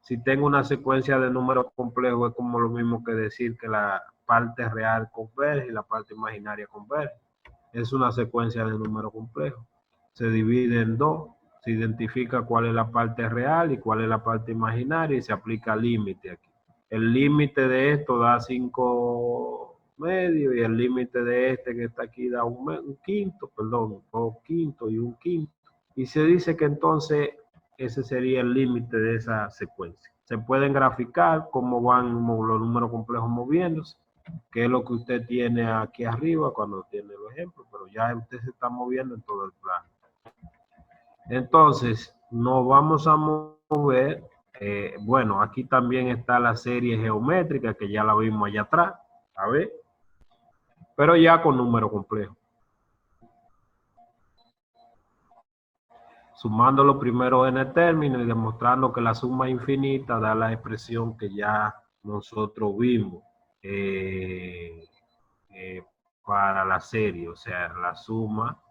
Si tengo una secuencia de números complejos, es como lo mismo que decir que la parte real converge y la parte imaginaria converge. Es una secuencia de números complejos. Se divide en dos. Se identifica cuál es la parte real y cuál es la parte imaginaria y se aplica límite aquí. El límite de esto da 5 medios y el límite de este que está aquí da un quinto, perdón, 2 quintos y un quinto. Y se dice que entonces ese sería el límite de esa secuencia. Se pueden graficar cómo van los números complejos moviéndose, que es lo que usted tiene aquí arriba cuando tiene los ejemplos, pero ya usted se está moviendo en todo el plano. Entonces, nos vamos a mover. Bueno, aquí también está la serie geométrica, que ya la vimos allá atrás, a ver, pero ya con número complejo. Sumando los primeros n términos y demostrando que la suma infinita da la expresión que ya nosotros vimos para la serie, o sea, la suma,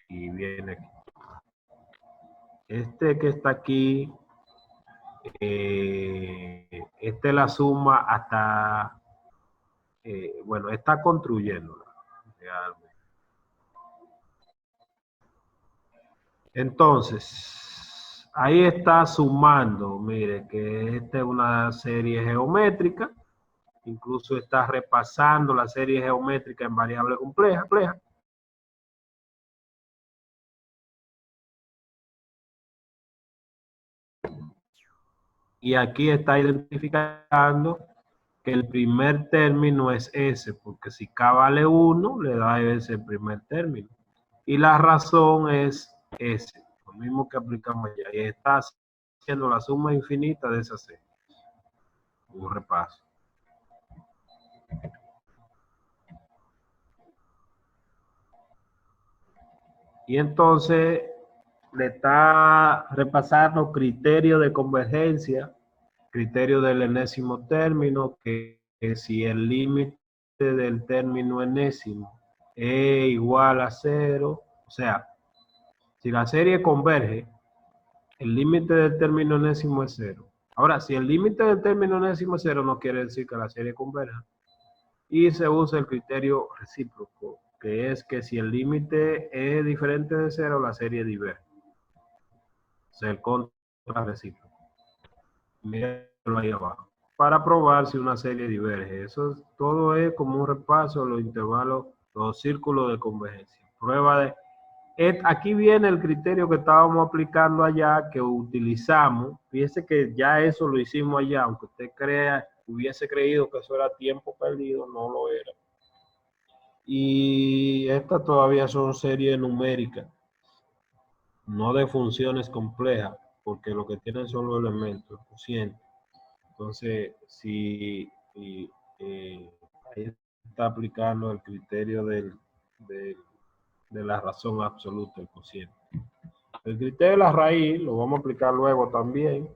y viene aquí. Este que está aquí, esta es la suma hasta, bueno, está construyéndola realmente. Entonces, ahí está sumando, mire que esta es una serie geométrica, incluso está repasando la serie geométrica en variable compleja. Y aquí está identificando que el primer término es S, porque si K vale 1, le da S el primer término. Y la razón es S, lo mismo que aplicamos allá. Y está haciendo la suma infinita de esa serie. Un repaso. Y entonces le está repasando criterios de convergencia, criterio del enésimo término, que si el límite del término enésimo es igual a 0, o sea, si la serie converge, el límite del término enésimo es 0. Ahora, si el límite del término enésimo es 0, no quiere decir que la serie converja. Y se usa el criterio recíproco, que es que si el límite es diferente de 0, la serie diverge. O sea, el contra recíproco. Mírenlo ahí abajo. Para probar si una serie diverge. Todo es como un repaso de los intervalos, los círculos de convergencia. Prueba de... Aquí viene el criterio que estábamos aplicando allá, que utilizamos. Fíjese que ya eso lo hicimos allá, aunque usted hubiese creído que eso era tiempo perdido, no lo era. Y estas todavía son series numéricas, no de funciones complejas, porque lo que tienen son los elementos, cocientes. Entonces, si ahí está aplicando el criterio de la razón absoluta, el cociente. El criterio de la raíz lo vamos a aplicar luego también,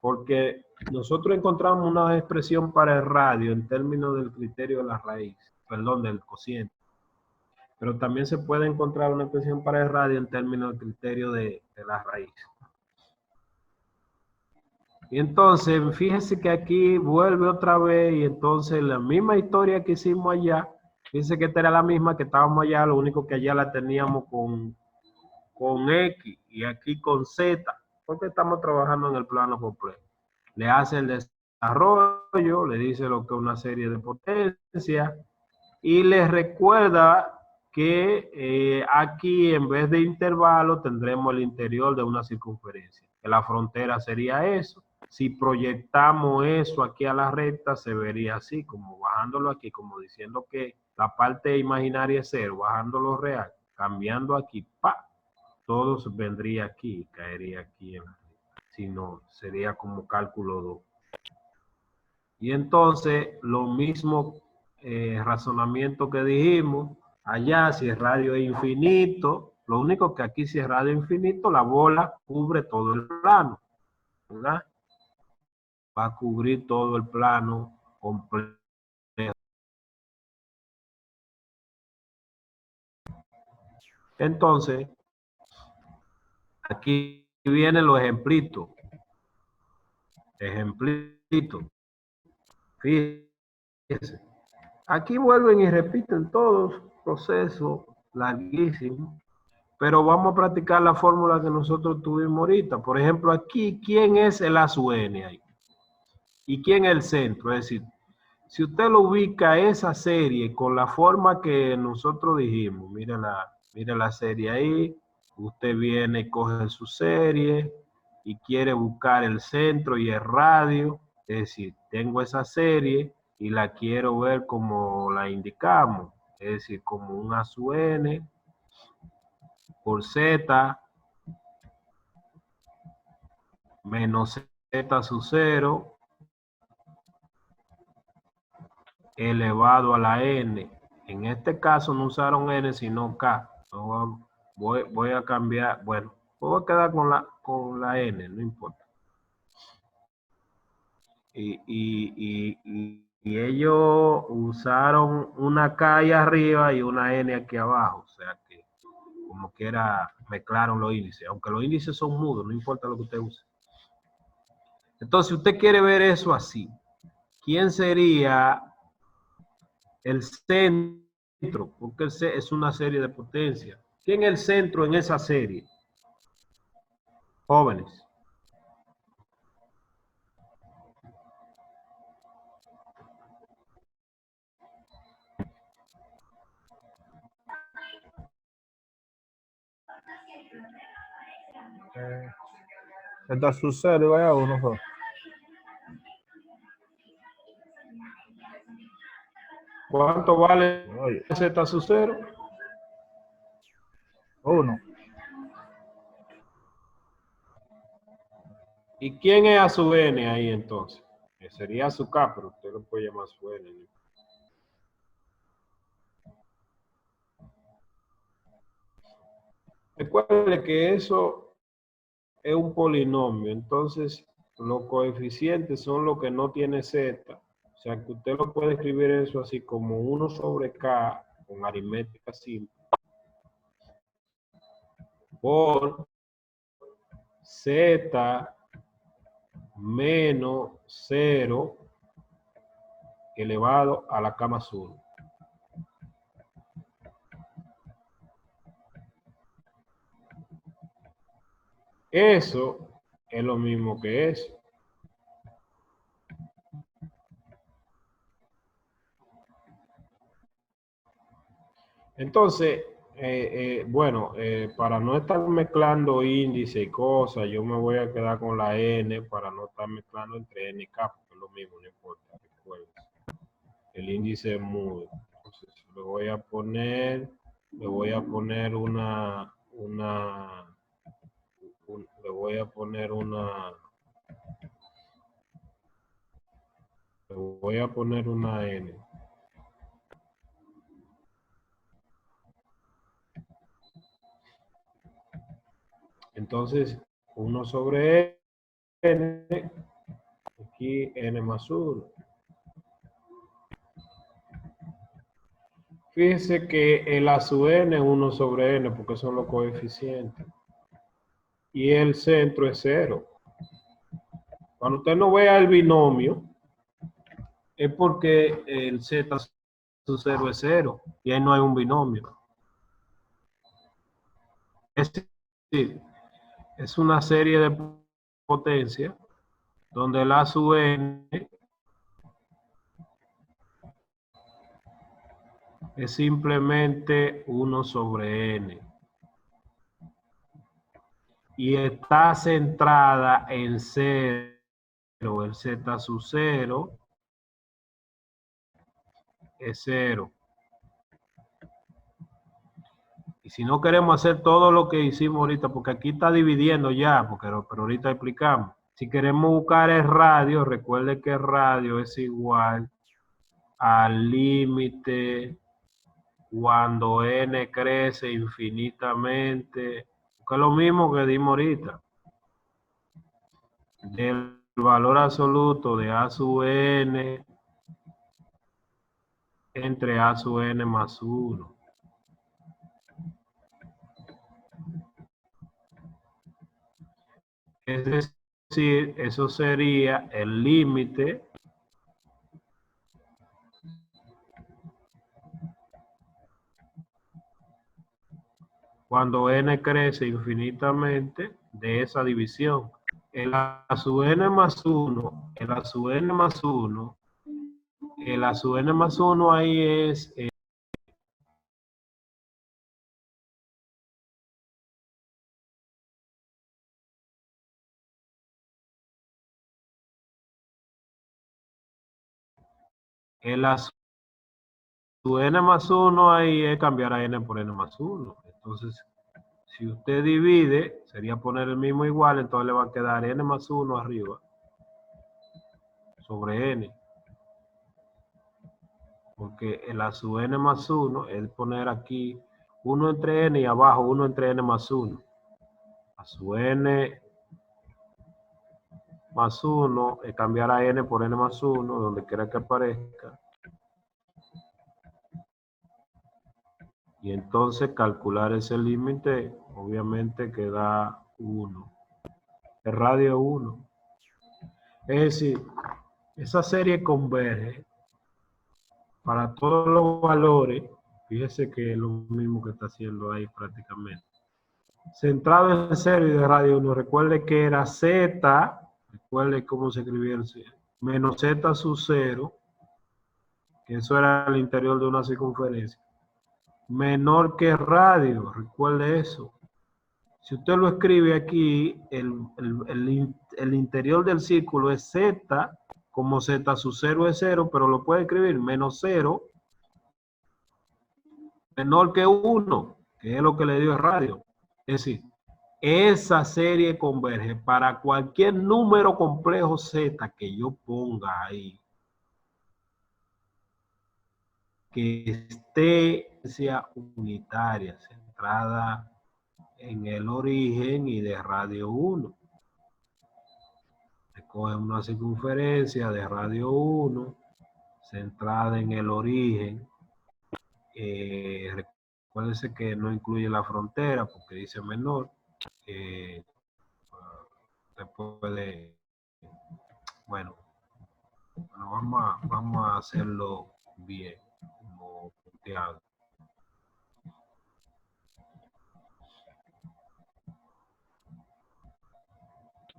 porque nosotros encontramos una expresión para el radio en términos del criterio de la raíz, perdón, del cociente. Pero también se puede encontrar una expresión para el radio en términos del criterio de la raíz. Y entonces, fíjense que aquí vuelve otra vez y entonces la misma historia que hicimos allá, fíjense que esta era la misma que estábamos allá, lo único que allá la teníamos con X y aquí con Z, porque estamos trabajando en el plano complejo. Le hace el desarrollo, le dice lo que es una serie de potencias y les recuerda que aquí en vez de intervalo tendremos el interior de una circunferencia, que la frontera sería eso. Si proyectamos eso aquí a la recta, se vería así, como bajándolo aquí, como diciendo que la parte imaginaria es 0, bajándolo real, cambiando aquí, ¡pa! Todo vendría aquí, caería aquí en la recta. Si no, sería como cálculo 2. Y entonces, lo mismo razonamiento que dijimos, allá si el radio es infinito, lo único que aquí si es radio infinito, la bola cubre todo el plano, ¿verdad? Va a cubrir todo el plano completo. Entonces, aquí vienen los ejemplitos. Ejemplito. Fíjense. Aquí vuelven y repiten todos, proceso larguísimo, pero vamos a practicar la fórmula que nosotros tuvimos ahorita. Por ejemplo, aquí, ¿quién es el A sub n ahí? ¿Y quién es el centro? Es decir, si usted lo ubica esa serie con la forma que nosotros dijimos, mire la serie ahí, usted viene y coge su serie y quiere buscar el centro y el radio, es decir, tengo esa serie y la quiero ver como la indicamos, es decir, como un A sub n por Z menos Z sub 0 elevado a la n. En este caso no usaron n sino k. Voy a cambiar, bueno, voy a quedar con la n, no importa. Y ellos usaron una k ahí arriba y una n aquí abajo, o sea que como quiera mezclaron los índices, aunque los índices son mudos, no importa lo que usted use. Entonces, si usted quiere ver eso así, ¿quién sería el centro? Porque es una serie de potencia. ¿Quién es el centro en esa serie? Jóvenes. Z sub 0 y vaya uno solo. ¿Cuánto vale Oye, Z sub 0? 1. ¿Y quién es a su n ahí entonces? Que sería su K, pero usted lo puede llamar su n. Recuerde que eso es un polinomio, entonces los coeficientes son los que no tiene Z. O sea que usted lo puede escribir eso así como 1 sobre K con aritmética simple por Z menos 0 elevado a la K más 1. Eso es lo mismo que eso. Entonces, bueno, para no estar mezclando índice y cosas, yo me voy a quedar con la n para no estar mezclando entre n y k, porque es lo mismo, no importa. Recuerden. El índice es mudo. Entonces, le voy a poner una, le voy a poner una n. Entonces, 1 sobre n, aquí n más 1. Fíjese que el A sub n es 1 sobre n porque son los coeficientes. Y el centro es 0. Cuando usted no vea el binomio, es porque el Z sub 0 es 0 y ahí no hay un binomio. Es decir, es una serie de potencia donde el A sub n es simplemente 1 sobre n. Y está centrada en 0. El Z sub 0 es 0. Y si no queremos hacer todo lo que hicimos ahorita, porque aquí está dividiendo ya, pero ahorita explicamos. Si queremos buscar el radio, recuerde que el radio es igual al límite cuando n crece infinitamente, que es lo mismo que dimos ahorita, del valor absoluto de A sub n entre A sub n más 1. Es decir, eso sería el límite cuando n crece infinitamente de esa división. El a sub n más 1, el a sub n más 1, el a sub n más 1 ahí es el a sub n más 1 ahí es cambiar a n por n más 1. Entonces, si usted divide, sería poner el mismo igual, entonces le va a quedar n más 1 arriba sobre n. Porque el a sub n más 1 es poner aquí 1 entre n y abajo 1 entre n más 1. A sub n más 1 es cambiar a n por n más 1, donde quiera que aparezca. Y entonces calcular ese límite, obviamente que da 1. El radio 1. Es decir, esa serie converge para todos los valores. Fíjese que es lo mismo que está haciendo ahí prácticamente. Centrado en cero y de radio 1. Recuerde que era z, recuerde cómo se escribía el z, menos z sub 0, que eso era el interior de una circunferencia, menor que radio, recuerde eso. Si usted lo escribe aquí, el interior del círculo es z, como z sub 0 es 0, pero lo puede escribir menos 0, menor que 1, que es lo que le dio el radio. Es decir, esa serie converge para cualquier número complejo z que yo ponga ahí, que esté, sea unitaria, centrada en el origen y de radio 1. Se coge una circunferencia de radio 1, centrada en el origen. Recuérdense que no incluye la frontera porque dice menor. Se puede, bueno, vamos a hacerlo bien, como punteado.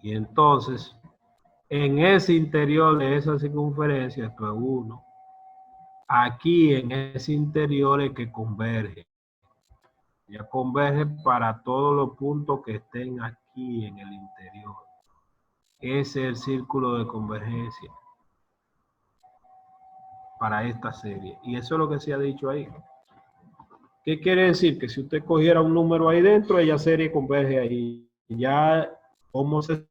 Y entonces, en ese interior de esa circunferencia, esto es 1. Aquí en ese interior es que converge. Ya converge para todos los puntos que estén aquí en el interior. Ese es el círculo de convergencia para esta serie. Y eso es lo que se ha dicho ahí. ¿Qué quiere decir? Que si usted cogiera un número ahí dentro, ella serie converge ahí. Ya cómo se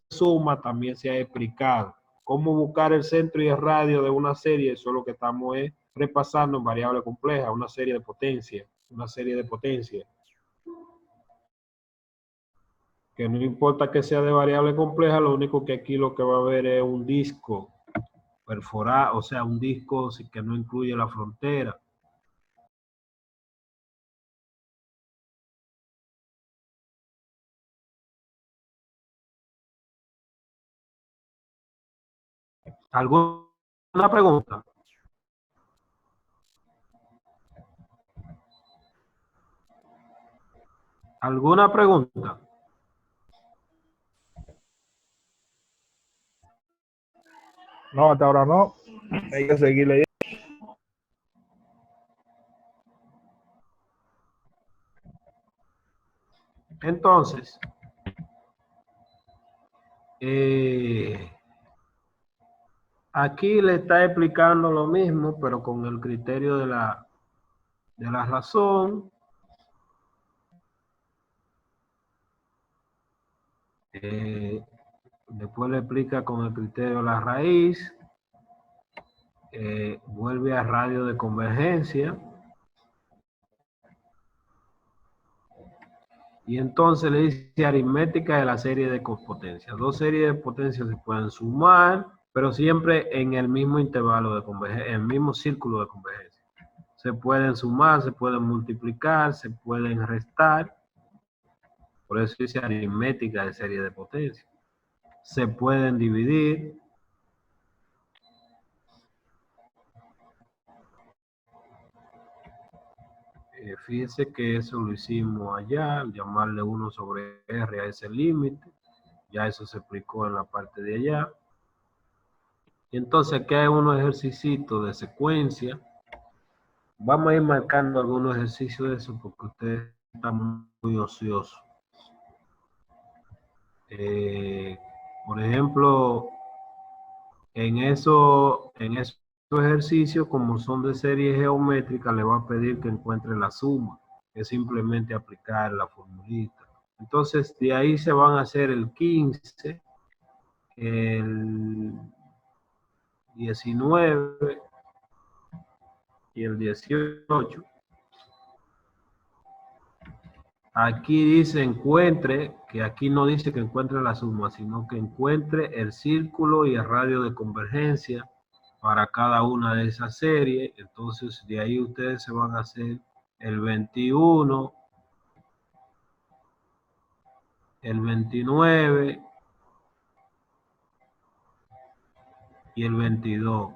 suma también se ha explicado. Cómo buscar el centro y el radio de una serie, eso es lo que estamos repasando en variable compleja, una serie de potencia, que no importa que sea de variable compleja, lo único que aquí lo que va a haber es un disco perforado, o sea, un disco que no incluye la frontera. ¿Alguna pregunta? ¿Alguna pregunta? No, hasta ahora no. Hay que seguir leyendo. Entonces, aquí le está explicando lo mismo, pero con el criterio de la razón. Después le explica con el criterio de la raíz. Vuelve a radio de convergencia. Y entonces le dice aritmética de la serie de potencias. Dos series de potencias se pueden sumar, pero siempre en el mismo intervalo de convergencia, en el mismo círculo de convergencia. Se pueden sumar, se pueden multiplicar, se pueden restar. Por eso dice aritmética de serie de potencia. Se pueden dividir. Fíjense que eso lo hicimos allá, al llamarle 1 sobre R a ese límite. Ya eso se explicó en la parte de allá. Y entonces aquí hay unos ejercicios de secuencia. Vamos a ir marcando algunos ejercicios de eso porque ustedes están muy ociosos. Por ejemplo, en esos ejercicios, como son de serie geométrica, le va a pedir que encuentre la suma. Es simplemente aplicar la formulita. Entonces, de ahí se van a hacer el 15, el 19 y el 18. Aquí dice encuentre, que aquí no dice que encuentre la suma, sino que encuentre el círculo y el radio de convergencia para cada una de esas series. Entonces, de ahí ustedes se van a hacer el 21, el 29 y el 22.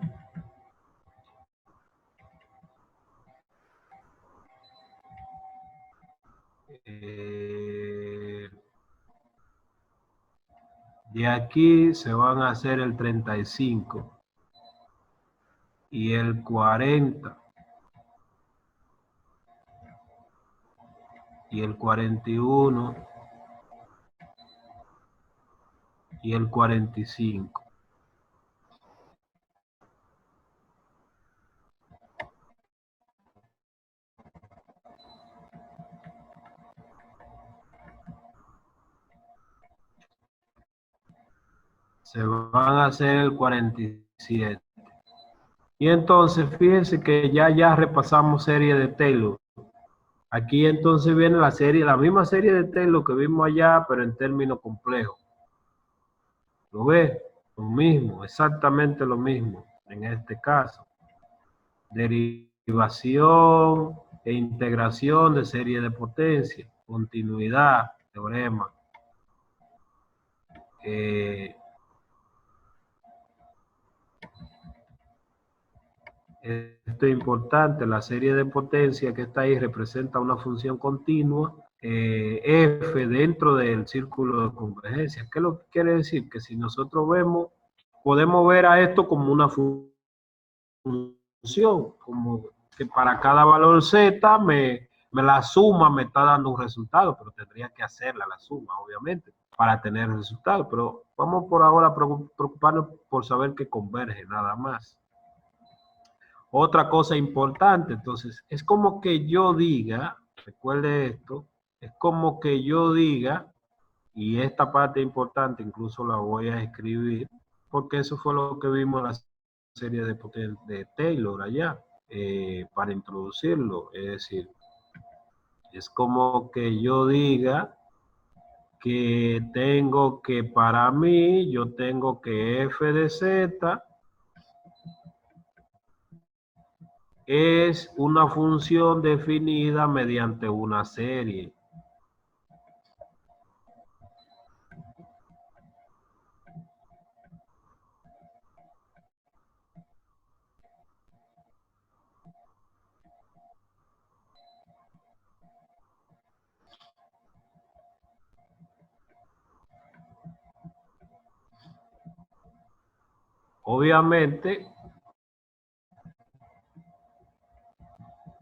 De aquí se van a hacer el 35 y el 40 y el 41 y el 45. Se van a hacer el 47. Y entonces fíjense que ya repasamos serie de Taylor. Aquí entonces viene la misma serie de Taylor que vimos allá, pero en términos complejos. ¿Lo ves? Lo mismo, exactamente lo mismo en este caso. Derivación e integración de serie de potencia, continuidad, teorema. Esto es importante, la serie de potencia que está ahí representa una función continua, F dentro del círculo de convergencia. ¿Qué es lo que quiere decir? Que si nosotros vemos, podemos ver a esto como una función, como que para cada valor Z me la suma me está dando un resultado, pero tendría que hacerla la suma, obviamente, para tener el resultado. Pero vamos por ahora a preocuparnos por saber que converge, nada más. Otra cosa importante, entonces, es como que yo diga, recuerde esto, es como que yo diga, y esta parte importante incluso la voy a escribir, porque eso fue lo que vimos en la serie de Taylor allá, para introducirlo. Es decir, es como que yo diga que tengo que, para mí, yo tengo que f de z es una función definida mediante una serie. Obviamente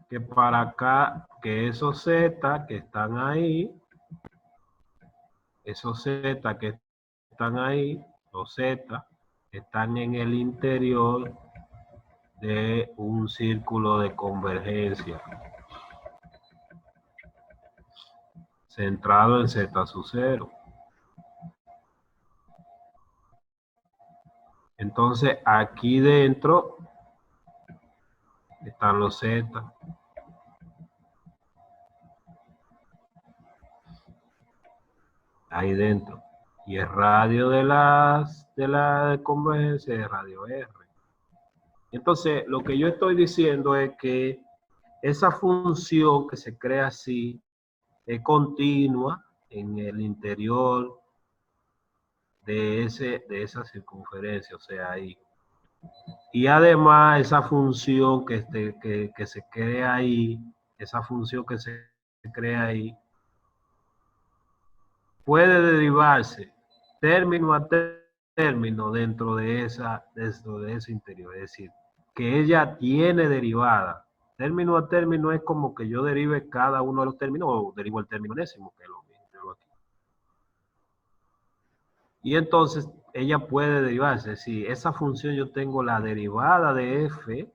que para acá, que esos z que están ahí, esos z que están ahí, los z, están en el interior de un círculo de convergencia centrado en z sub 0. Entonces aquí dentro están los z. Ahí dentro. Y el radio de la convergencia es radio R. Entonces, lo que yo estoy diciendo es que esa función que se crea así es continua en el interior de esa circunferencia, o sea, ahí. Y además esa función que se crea ahí, esa función que se crea ahí, puede derivarse término a término dentro de ese interior. Es decir, que ella tiene derivada. Término a término es como que yo derive cada uno de los términos o derivo el término enésimo, que es lo mismo. Y entonces ella puede derivarse. Es decir, esa función yo tengo la derivada de f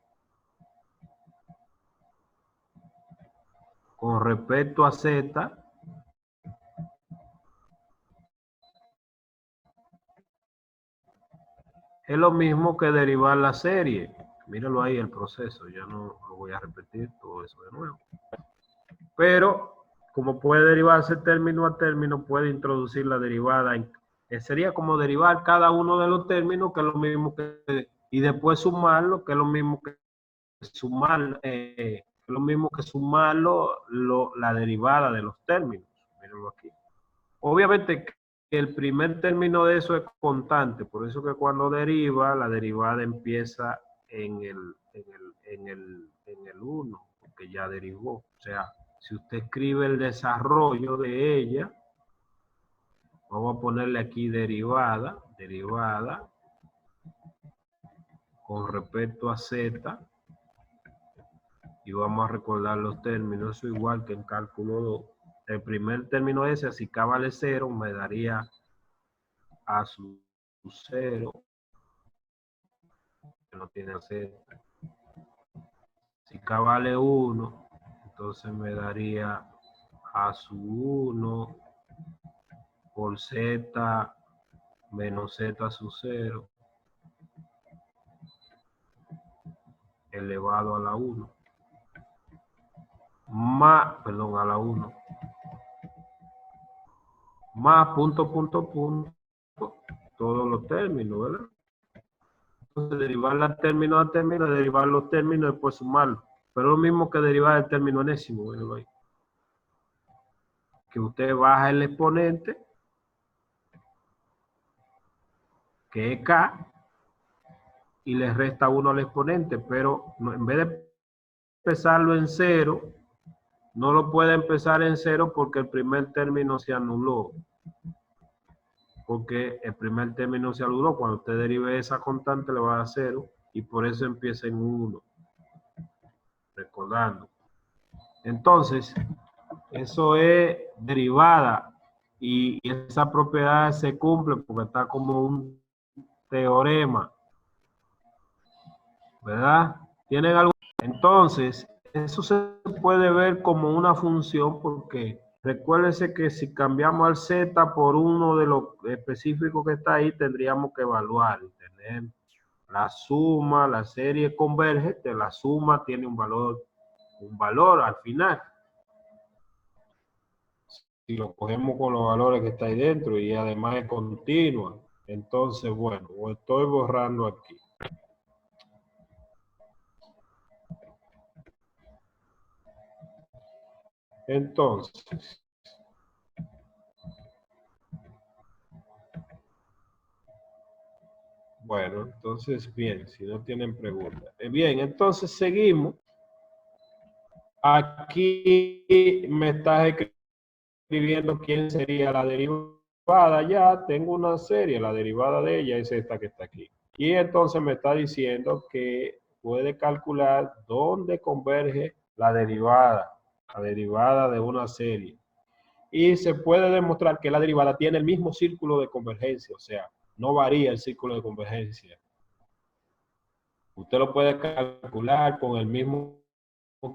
con respecto a z es lo mismo que derivar la serie. Míralo ahí el proceso, ya no lo voy a repetir todo eso de nuevo. Pero como puede derivarse término a término, puede introducir la derivada. Sería como derivar cada uno de los términos, que es lo mismo que, y después sumarlo, que es lo mismo que sumar, la derivada de los términos. Mírenlo aquí. Obviamente que el primer término de eso es constante, por eso que cuando deriva, la derivada empieza en el 1, porque ya derivó. O sea, si usted escribe el desarrollo de ella, vamos a ponerle aquí derivada con respecto a z, y vamos a recordar los términos, eso igual que en cálculo 2. El primer término ese, si k vale 0, me daría a su 0, que no tiene z. Si k vale 1, entonces me daría a su 1 por z menos z a su 0 elevado a la 1. A la 1. Más punto, todos los términos, ¿verdad? Entonces, derivar la término a término, derivar los términos y después sumarlos. Pero es lo mismo que derivar el término enésimo, ¿verdad? Ahí. Que usted baja el exponente, que es k, y le resta 1 al exponente, pero en vez de empezarlo en 0, no lo puede empezar en 0 porque el primer término se anuló. Porque el primer término se anuló. Cuando usted derive esa constante le va a dar 0 y por eso empieza en 1. Recordando. Entonces, eso es derivada y esa propiedad se cumple porque está como un teorema. ¿Verdad? ¿Tienen algo? Entonces, eso se puede ver como una función porque recuérdense que si cambiamos al z por uno de los específicos que está ahí, tendríamos que evaluar y tener la suma, la serie converge, de la suma tiene un valor al final. Si lo cogemos con los valores que está ahí dentro y además es continua, entonces, bueno, lo estoy borrando aquí. Entonces, bueno, entonces, bien, si no tienen preguntas. Bien, entonces seguimos. Aquí me estás escribiendo quién sería la derivada. Ya tengo una serie, la derivada de ella es esta que está aquí. Y entonces me está diciendo que puede calcular dónde converge la derivada de una serie. Y se puede demostrar que la derivada tiene el mismo círculo de convergencia, o sea, no varía el círculo de convergencia. Usted lo puede calcular con el mismo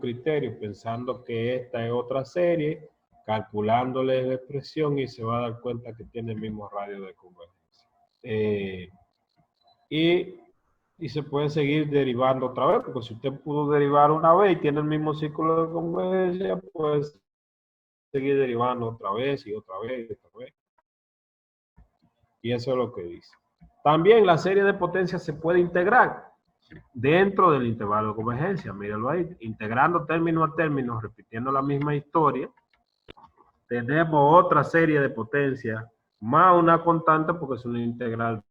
criterio, pensando que esta es otra serie, calculándole la expresión y se va a dar cuenta que tiene el mismo radio de convergencia. Y se puede seguir derivando otra vez, porque si usted pudo derivar una vez y tiene el mismo círculo de convergencia, pues seguir derivando otra vez y otra vez y otra vez. Y eso es lo que dice. También la serie de potencias se puede integrar dentro del intervalo de convergencia. Mírenlo ahí, integrando término a término, repitiendo la misma historia. tenemos otra serie de potencia más una constante porque es una integral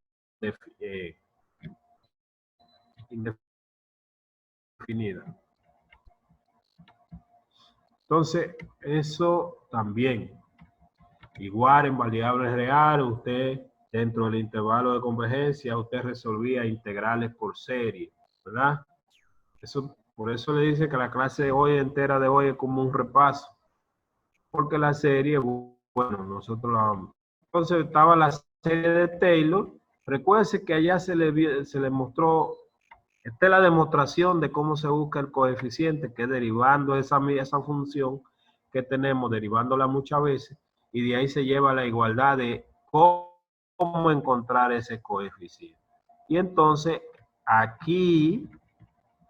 indefinida. Entonces, eso también. Igual en variables reales, usted dentro del intervalo de convergencia, usted resolvía integrales por serie, ¿verdad? Eso, por eso le dice que la clase de hoy entera de hoy es como un repaso, porque la serie, bueno, nosotros la vamos. Entonces estaba la serie de Taylor. Recuerde que allá se le mostró, esta es la demostración de cómo se busca el coeficiente, que es derivando esa función que tenemos, derivándola muchas veces, y de ahí se lleva la igualdad de cómo encontrar ese coeficiente. Y entonces aquí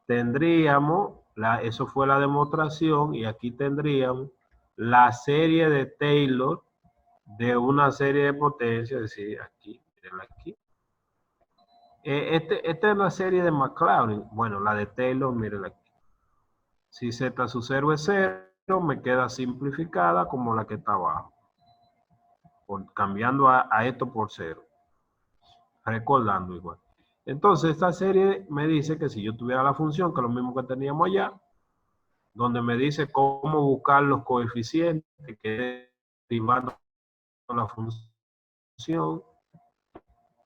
tendríamos, eso fue la demostración, y aquí tendríamos la serie de Taylor de una serie de potencias, es decir, aquí, mirenla aquí. Esta es la serie de Maclaurin. Bueno, la de Taylor, mirenla aquí. Si z sub 0 es 0, me queda simplificada como la que está abajo. Cambiando a esto por 0. Recordando igual. Entonces, esta serie me dice que si yo tuviera la función, que es lo mismo que teníamos allá, donde me dice cómo buscar los coeficientes, que es derivando la función,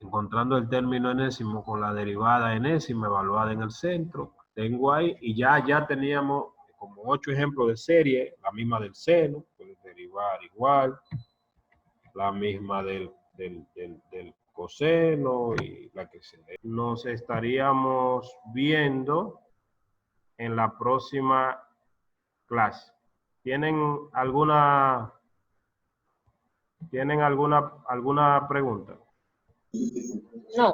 encontrando el término enésimo con la derivada enésima evaluada en el centro, tengo ahí, y ya teníamos como 8 ejemplos de serie, la misma del seno, puede derivar igual, la misma del coseno y la que sea. Nos estaríamos viendo en la próxima clase. ¿Tienen alguna pregunta? No.